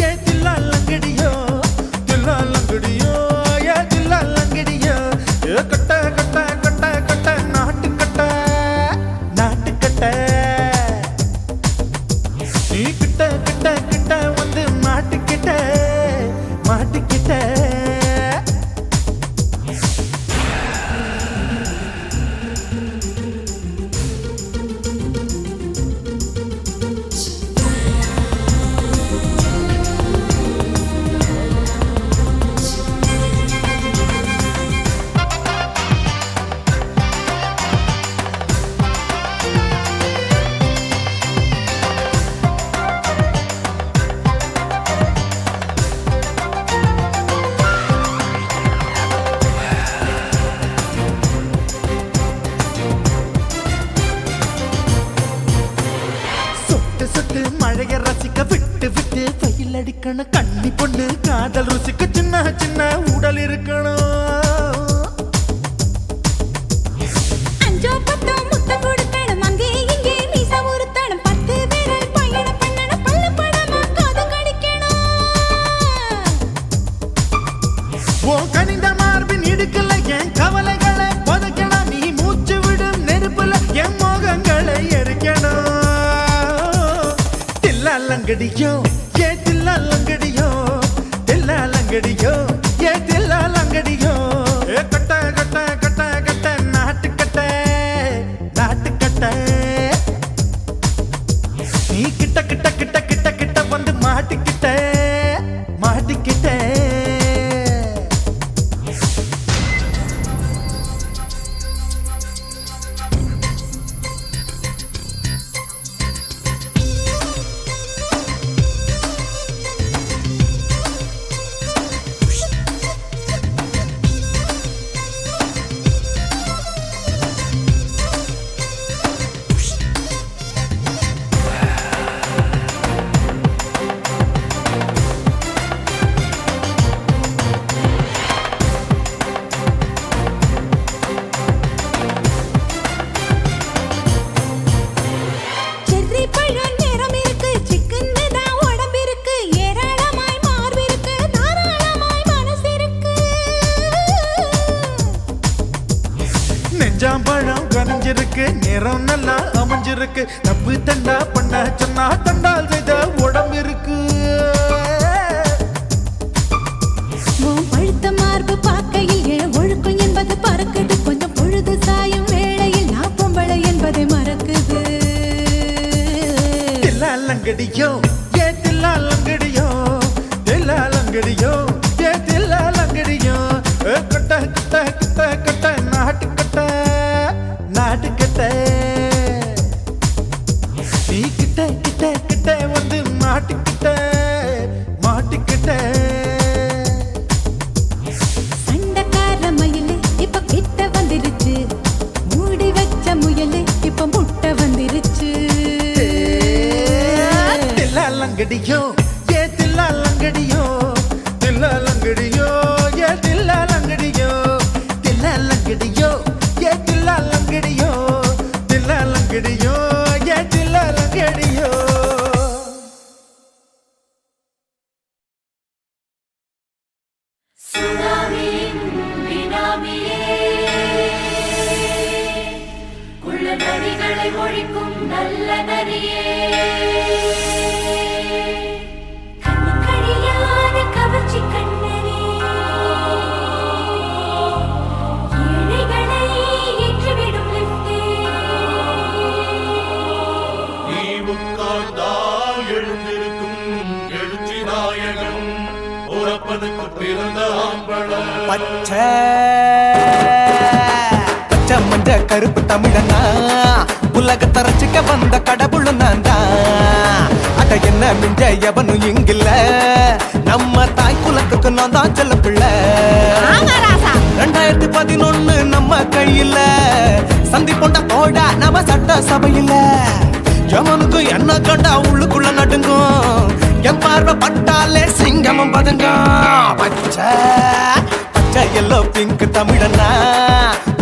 ஏ தில்லாலங்கடியோ தில்லாலங்கடியோ ஏ தில்லாலங்கடியோ ஏ கட்ட கட்ட கட்ட கட்ட நாட்டு கட்ட நாட்டு கட்ட நீ கிட்ட கிட்ட கிட்ட வந்து மாட்டிக்கிட்ட மாட்டிக்கிட்ட சொட்டு சொட்டு மழைய ரசிக்க விட்டு விட்டு வெயில் அடிக்கணும் கண்ணி பொண்ணு காதல் ருசிக்க சின்ன சின்ன உடல் இருக்கணும் அஞ்சோ பத்தோ முட்டை கொடுக்கணும் அங்கே இங்கே மீச உருத்தணும் 10 விரல் பயணம் பண்ணணும் பல்ல படமா காது கடிக்கணும் ஓ கனிந்த மார்பின் இடுக்கல என் கவலைகளை புதைக்கணும் நீ மூச்சு விடும் நெருப்புல என் மோகங்களை எரிக்கணும் தில்லாலங்கடியோ ஏ தில்லாலங்கடியோ தில்லால செஞ்சாம்பழம் கனிஞ்சிருக்கு, நேரம் நல்லா அமைஞ்சிருக்கு. தப்பு தண்டா பண்ண சொன்னா தண்டால் செய்த உடம்பு இருக்கு. உன் பழுத்த மார்பு பார்க்கையில் என் ஒழுக்கம் என்பது பறக்குது. கொஞ்சம் பொழுது சாயும் வேளையில் நான் பொம்பளை என்பதை மறக்குது. தில்லாலங்கடியோ ஏ தில்லாலங்கடியோ, தில்லாலங்கடியோ ஏ தில்லாலங்கடியோ. கட்ட கட்ட கட்ட கட்ட நாட்டு கட்ட நாட்டு கட்ட. நீ கிட்ட கிட்ட கிட்ட வந்து மாட்டிக்கிட்ட மாட்டிக்கிட்ட. சண்டைக்கார மயிலு இப்ப கிட்ட வந்துருச்சு, மூடி வச்ச முயலு இப்ப முட்டை வந்துருச்சு. தில்லாலங்கடியோ ஏ தில்லாலங்கடியோ, தில்லாலங்கடியோ ஏ தில்லாலங்கடியோ, தில்லாலங்கடியோ ஏ தில்லாலங்கடியோ, தில்லாலங்கடியோ ஏ தில்லாலங்கடியோ. ஒழிக்கும் நல்ல நரியே, கண்ணுக்கடியான கவர்ச்சி கண்ணனே, ஏழைகளை ஏற்றிவிடும் லிப்டே. நீ உட்கார்ந்தால் எழுந்திருக்கும் எழுச்சி நாயகன், உறப்பதுக்கு பிறந்த ஆம்பளம். பச்சை பச்சை மஞ்ச கருப்பு தமிழனா, உலகத்தை ரசிக்க வந்த கடவுள் நான் தான். அட என்ன மிஞ்ச எவனும் இங்கில்ல, நம்ம தாய் குலத்துக்கு நான் தான் செல்ல பிள்ளை. 2011 நம்ம கையில, சந்தி பொண்ட தோட நம்ம சட்ட சபையில. எவனுக்கு என்ன கண்டா உள்ளுக்குள்ள நடுங்கும், என் பார்வை பட்டாலே சிங்கமும் பதுங்கும். பச்சை பச்சை எல்லோ பிங்க் தமிழனா,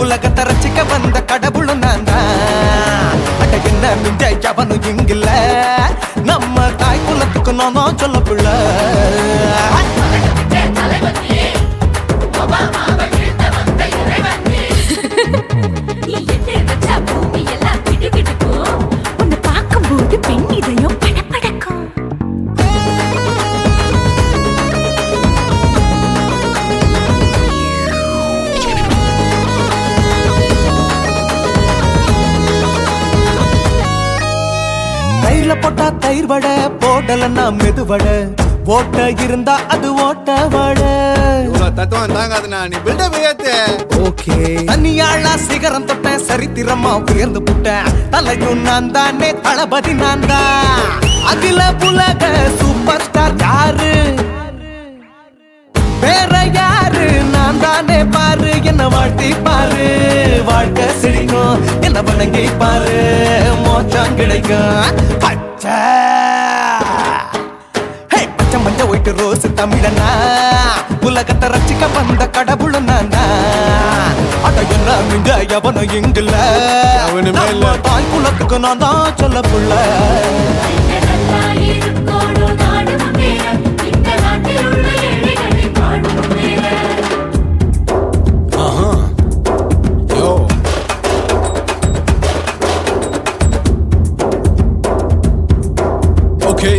உலகத்தை ரசிக்க வந்த கடவுள் நான் தான். அட என்ன மிஞ்ச எவனும் இங்கில்ல, நம்ம தாய் குலத்துக்கு நான் தான் சொல்ல பிள்ளை. உன்னை பார்க்கும்போது பெண் இதயம் படபடக்கும். தயிர்ல போட்டா தயிர் வடை, போடலன்னா மெது வடை, ஓட்ட இருந்தா அது ஓட்ட வடை. தத்துவம் தாங்காதுண்ணா, நீ பில்டப் ஏத்து. ஓகே தனியாளா சிகரம் தொட்டேன், சரித்திரமா உயர்ந்து புட்டேன். தலையும் நான் தானே, தளபதி நான் தான். அகில உலக சூப்பர் ஸ்டார் யாரு, வேற யாரு, நான் தானே பாரு. என்ன வாழ்த்தி பாரு, வாழ்க்கை சிரிக்கும். என்ன வணங்கி பாரு, மோச்சம் கிடைக்கும். பச்சை பச்சை மஞ்ச ஒயிட்டு ரோஸ் தமிழனா, உலகத்தை ரசிக்க வந்த கடவுள் நான் தான். அட என்ன மிஞ்ச எவனும் இங்கில்ல, நம்ம தாய் குலத்துக்கு நான் தான் சொல்ல புள்ள. Okay.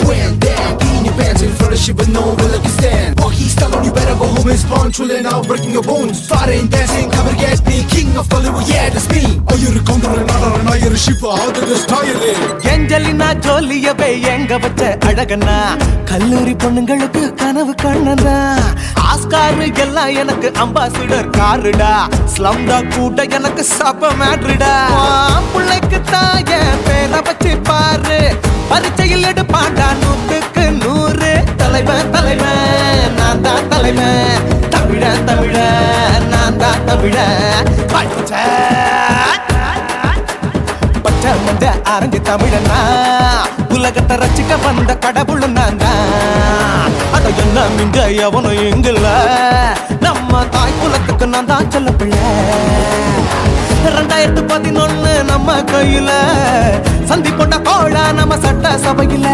When that in your pants in front of shit but no one like you stand. Oh, he's telling you better go home and spawn, chilling out, breaking your bones. Fighting, dancing, cover gas, be king of Hollywood, yeah, that's me. Oh, you're a condor and not you're a ship, how did this tire it? Angelina ஜோலியவே எங்க வச்ச அழகனா, கல்லூரி பொண்ணுங்களுக்கு கனவு கண்ணனா. ஆஸ்காரு எல்லாம் எனக்கு அம்பாசிடர் காருடா, ஸ்லம்டா கூட எனக்கு சப்ப மேட்ருடா. பிள்ளைக்கு தாய பேரை வச்சு பாரு, பரீட்சையில் எடுப்பாண்டா 100க்கு 100. தலைவன் தலைவன் நான் தான் தலைவன், தமிழ தமிழ நான் தான் தமிழ. பச்சை பச்சை மஞ்ச ஆரஞ்சு தமிழனா, உலகத்தை ரசிக்க வந்த கடவுள் நான் தான். அட என்ன மிஞ்ச எவனும் இங்கில்ல, நம்ம தாய் குலத்துக்கு நான் தான் சொல்ல பிள்ளை. 2011 நம்ம கையில, சந்தி பொண்ட கோழ நம்ம சட்ட சபையில.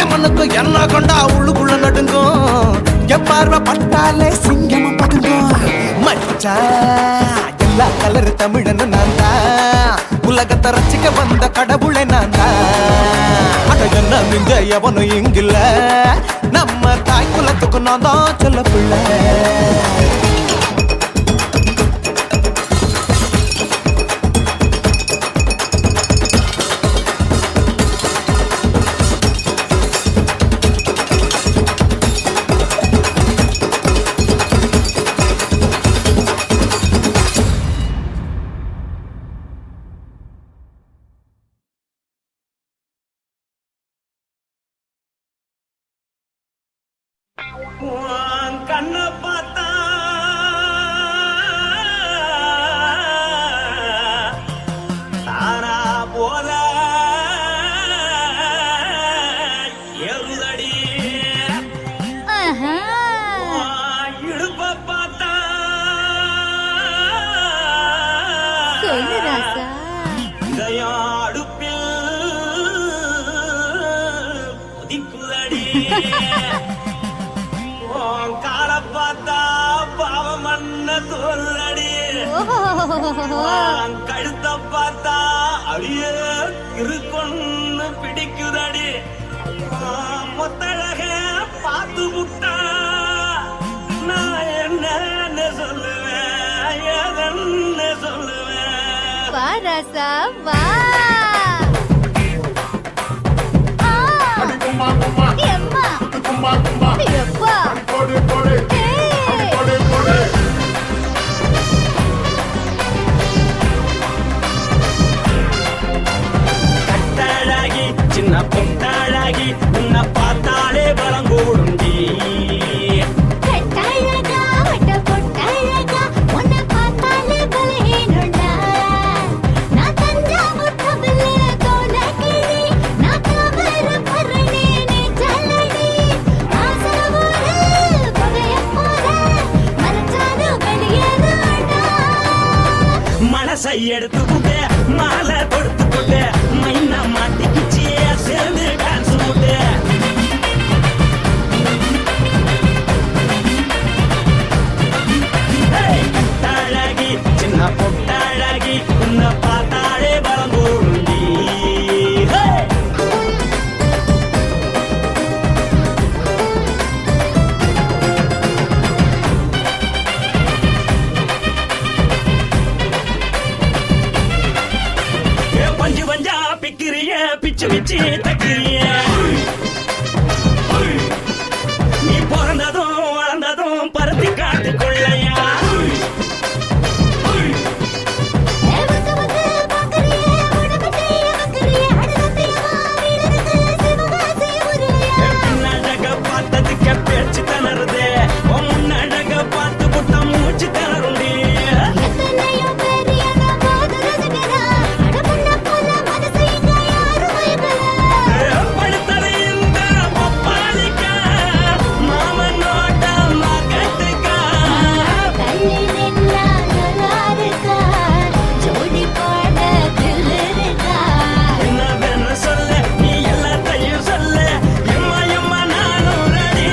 எமனுக்கு என்ன கொண்டா உள்ளுக்குள்ள நடுங்கும், என் பார்வை பட்டாலே சிங்கமும் பதுங்கும். மச்சான் எல்லா கலர் தமிழன்னு நான் தான் உலகத்தை ரசிக்க வந்த கடவுளை நான் தான் அட என்ன மிஞ்ச எவனும் இங்கில்ல நம்ம தாய் குலத்துக்கு நான் தான் சொல்ல பிள்ளை கண்ண பார்த்தா தானா போல எருதடி இடுப்ப பார்த்தா சொல்லு ராசா இதயம் அடுப்பில் ஒதிக்குதடி கால பார்த்தா பாவம் மண்ண தோல்லடி கழுத்த பார்த்தா அடிய இருக்குன்னு பிடிக்குதடி மொத்தழக பார்த்து விட்டா நான் என்ன சொல்லுவேன் ஏதன்னு சொல்லுவேன் வா ராசா வா எம்மா எப்பா கட்டழகி சின்ன பொட்டழகி உன்னை பார்த்தாலே பலம் கூடுண்டி கட்டழகா வட்ட பொட்டழகா உன்னை பார்த்தாலே பலஹீனண்டா நான் தஞ்சாவூர் தவில கோலகிரி நான் கவர பரணி நீ ஜல்லடி ஆசரவூரு பகைய போல மனச்சானு வெளியேறாடா மனசை எடுத்துக்கிட்டு மாலை கொடுத்துக்கிட்டு மைனா மாட்டிக்கிச்சு சேர்ந்து டான்ஸ் போட்டு கட்டழகி சின்ன பொட்டழகி உன்னை பார்த்தாலே பலம் கூடுண்டி பஞ்சு பஞ்சா பிக்கிறிய பிச்சு பிச்சு தக்கிறிய நீ பிறந்ததும் வளர்ந்ததும் பருத்தி காட்டுக்குள்ளையா வந்து வந்து பாக்கறியே உடம்பே வக்கறியே அடலத்தையா வீரருக்கு சிவகாசி முருகையா பின்னழக பார்த்ததுக்கு பேச்சு தளருது முன்னழக பார்த்து புட்ட மூச்சு தளருண்டி எத்தனையோ பேர் என்ன போது ரசிக்கிறா அடமுள்ள போல மனசை இங்க யாரும் வைக்கல படுத்தது இந்த பப்பாளிக்கா மாமனோட மகத்துக்கா தள்ளி நின்னா நல்லாருக்கா ஜோடி பாட தில்லிருக்கா என்ன வேணும் சொல்ல நீ எல்லாத்தையும் சொல்ல எம்மா எம்மா நானும் ரெடி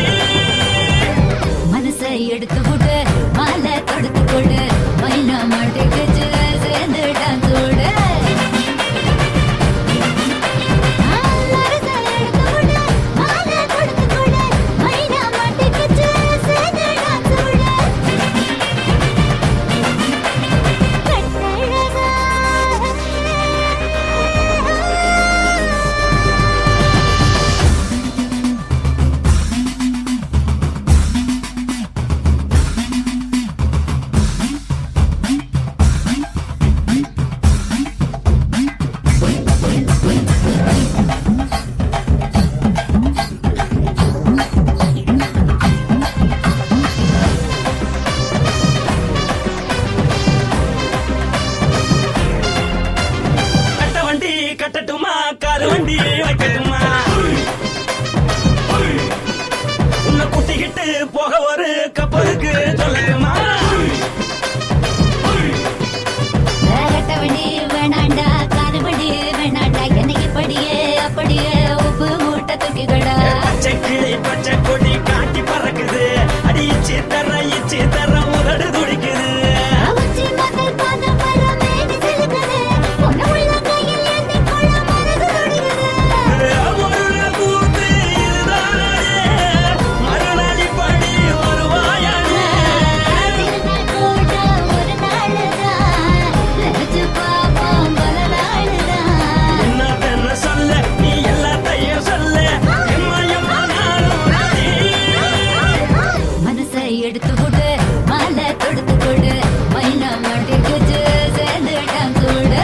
மனசை எடுத்து விடு மாலை தொடுத்து கொடு மைனா மாட்டுக்கு சேர்ந்து டான்ஸ் விடு மனசை எடுத்து விடு மாலை தொடுத்து கொடு மைனா மாட்டுக்கு சேர்ந்து டான்ஸ் விடு கட்ட வண்டி கட்டட்டுமா காரு வண்டி வைக்கட்டுமா உன்னை கூட்டிக்கிட்டு போக ஒரு கப்பலுக்கு சொல்லட்டுமா வேறட்டவனி வேணாண்டா காதுபடி வேணாண்டா என்னைக்கு படியே அப்படியே உப்பு மூட்டை தூக்கிக்கடா பச்சை கிளி பச்சை கொடி காட்டி பறக்குது அடி இச்சி தர உதடு துடிக்குது எடுத்து விடு மாலை தொடுத்து கொடு மைனா மாட்டிக்கிச்சு சேர்ந்து டான்ஸ் விடு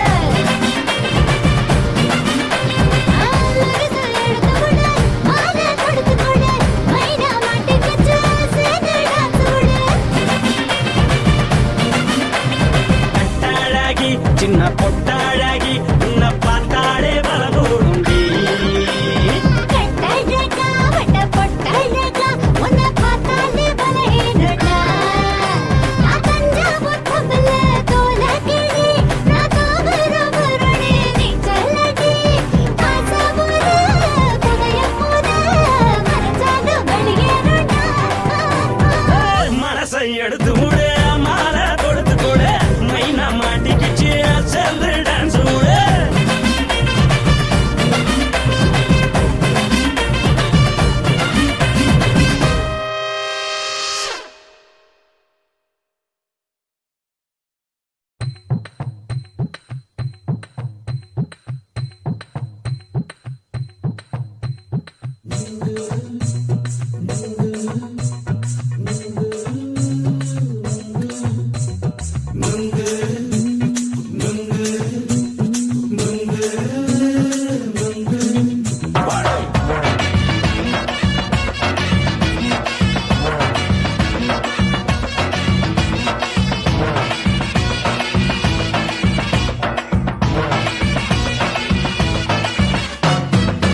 கட்டாழகி சின்ன பொட்டாழகி உன்னை பார்த்தாலே பலகூடுண்டி மனசை எடுத்து விடு மாலை கொடுத்து கொடு மைனா மாட்டிக்கிச்சு சேர்ந்து டான்ஸ் விடு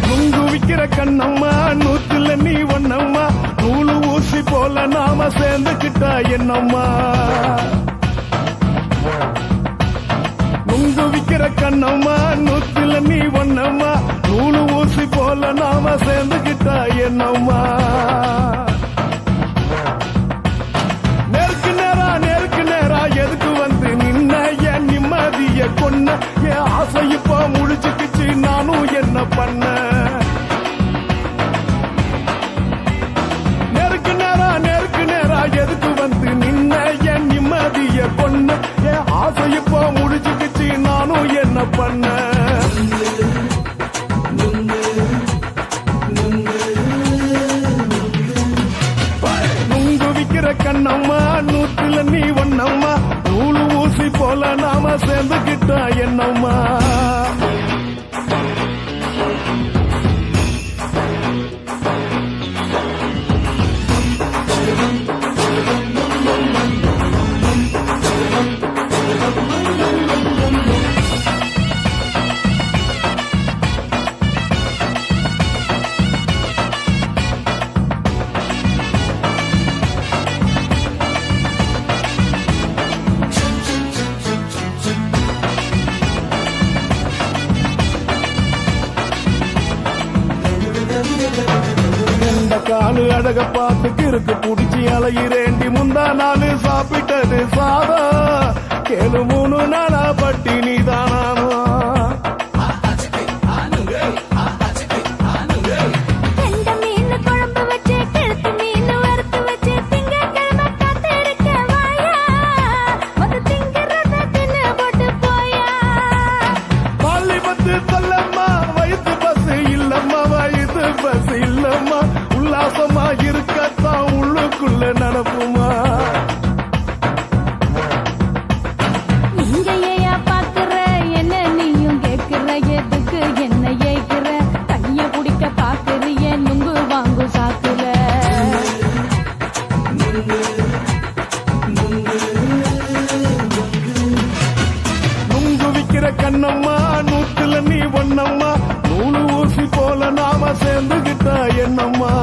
நுங்கு விக்கிற கண்ணம்மா நூத்துல நீ ஒன்னம்மா நூலு ஊசி போல நாம சேர்ந்துக்கிட்டா என்னம்மா நுங்கு விக்கிற கண்ணம்மா நூத்துல நீ ஒன்னம்மா நூலு ஊசி போல நாம சேர்ந்துக்கிட்டா என்னம்மா நேருக்கு நேரா எதுக்கு வந்து நின்ன என் நிம்மதிய கொன்ன என் ஆசை இப்போ முழிச்சுக்கிச்சு நானும் என்ன பண்ண நேருக்கு நேரா எதுக்கு வந்து நின்ன என் நிம்மதிய கொன்ன என் ஆசை இப்போ முழிச்சுக்கிச்சு நானும் என்ன பண்ண நுங்கு விக்கிற கண்ணம்மா நூத்துல நீ ஒன்னம்மா நூலு ஊசி போல நாம சேர்ந்துக்கிட்டா என்னம்மா இந்த காலு அழக பார்த்து கிறுக்கு புடிச்சு அலையிறேண்டி முந்தா நாள் சாப்பிட்டது சாதம் கேளு 3 நாளா பட்டினி தானானோ பஸ் இல்லம்மா உல்லாசமா இருக்கத்தான் உள்ளுக்குள்ள நடப்புமா இங்கேயா பாக்குற என்ன நீயும் கேட்கிற எதுக்கு என்ன ஏய்க்கிற கைய பிடிக்க பாக்குறிய நுங்கு வாங்கு சாக்குற நுங்கு விக்கிற கண்ணம்மா நூத்துல நீ ஒன்னம்மா நூலு ஊசி போல நாம சேர்ந்துகிட்டா என்னம்மா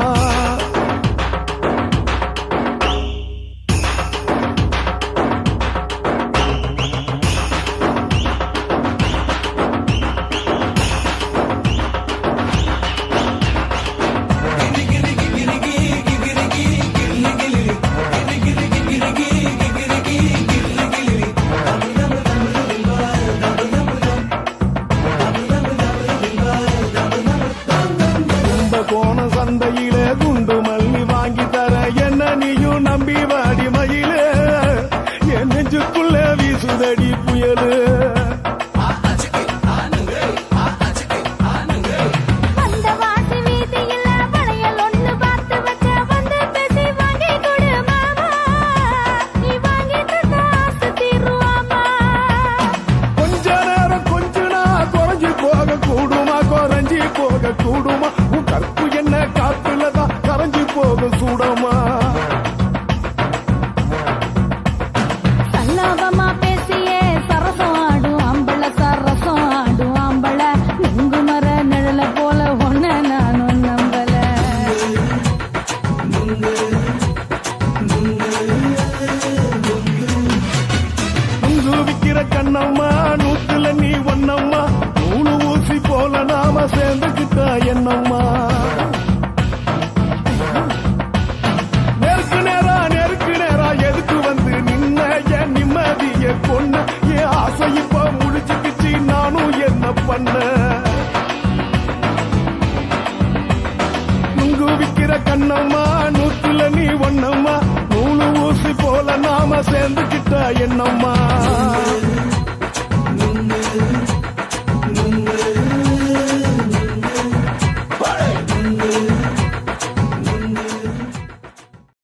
சந்தையிலே குண்டு கண்ணம்மா நூத்துல நீ ஒன்னம்மா நூலு ஊசி போல நாம சேர்ந்துக்கிட்டா என்னம்மா நெருக்கு நேரா எதுக்கு வந்து நின்ன என் நிம்மதிய கொன்ன என் ஆசை இப்ப முடிச்சுக்கிச்சு நானும் என்ன பண்ண நுங்கு விக்கிற கண்ணம்மா நூத்துல நீ ஒன்னம்மா நூலு ஊசி போல நாம சேர்ந்துக்கிட்டா என்னம்மா நுங்கு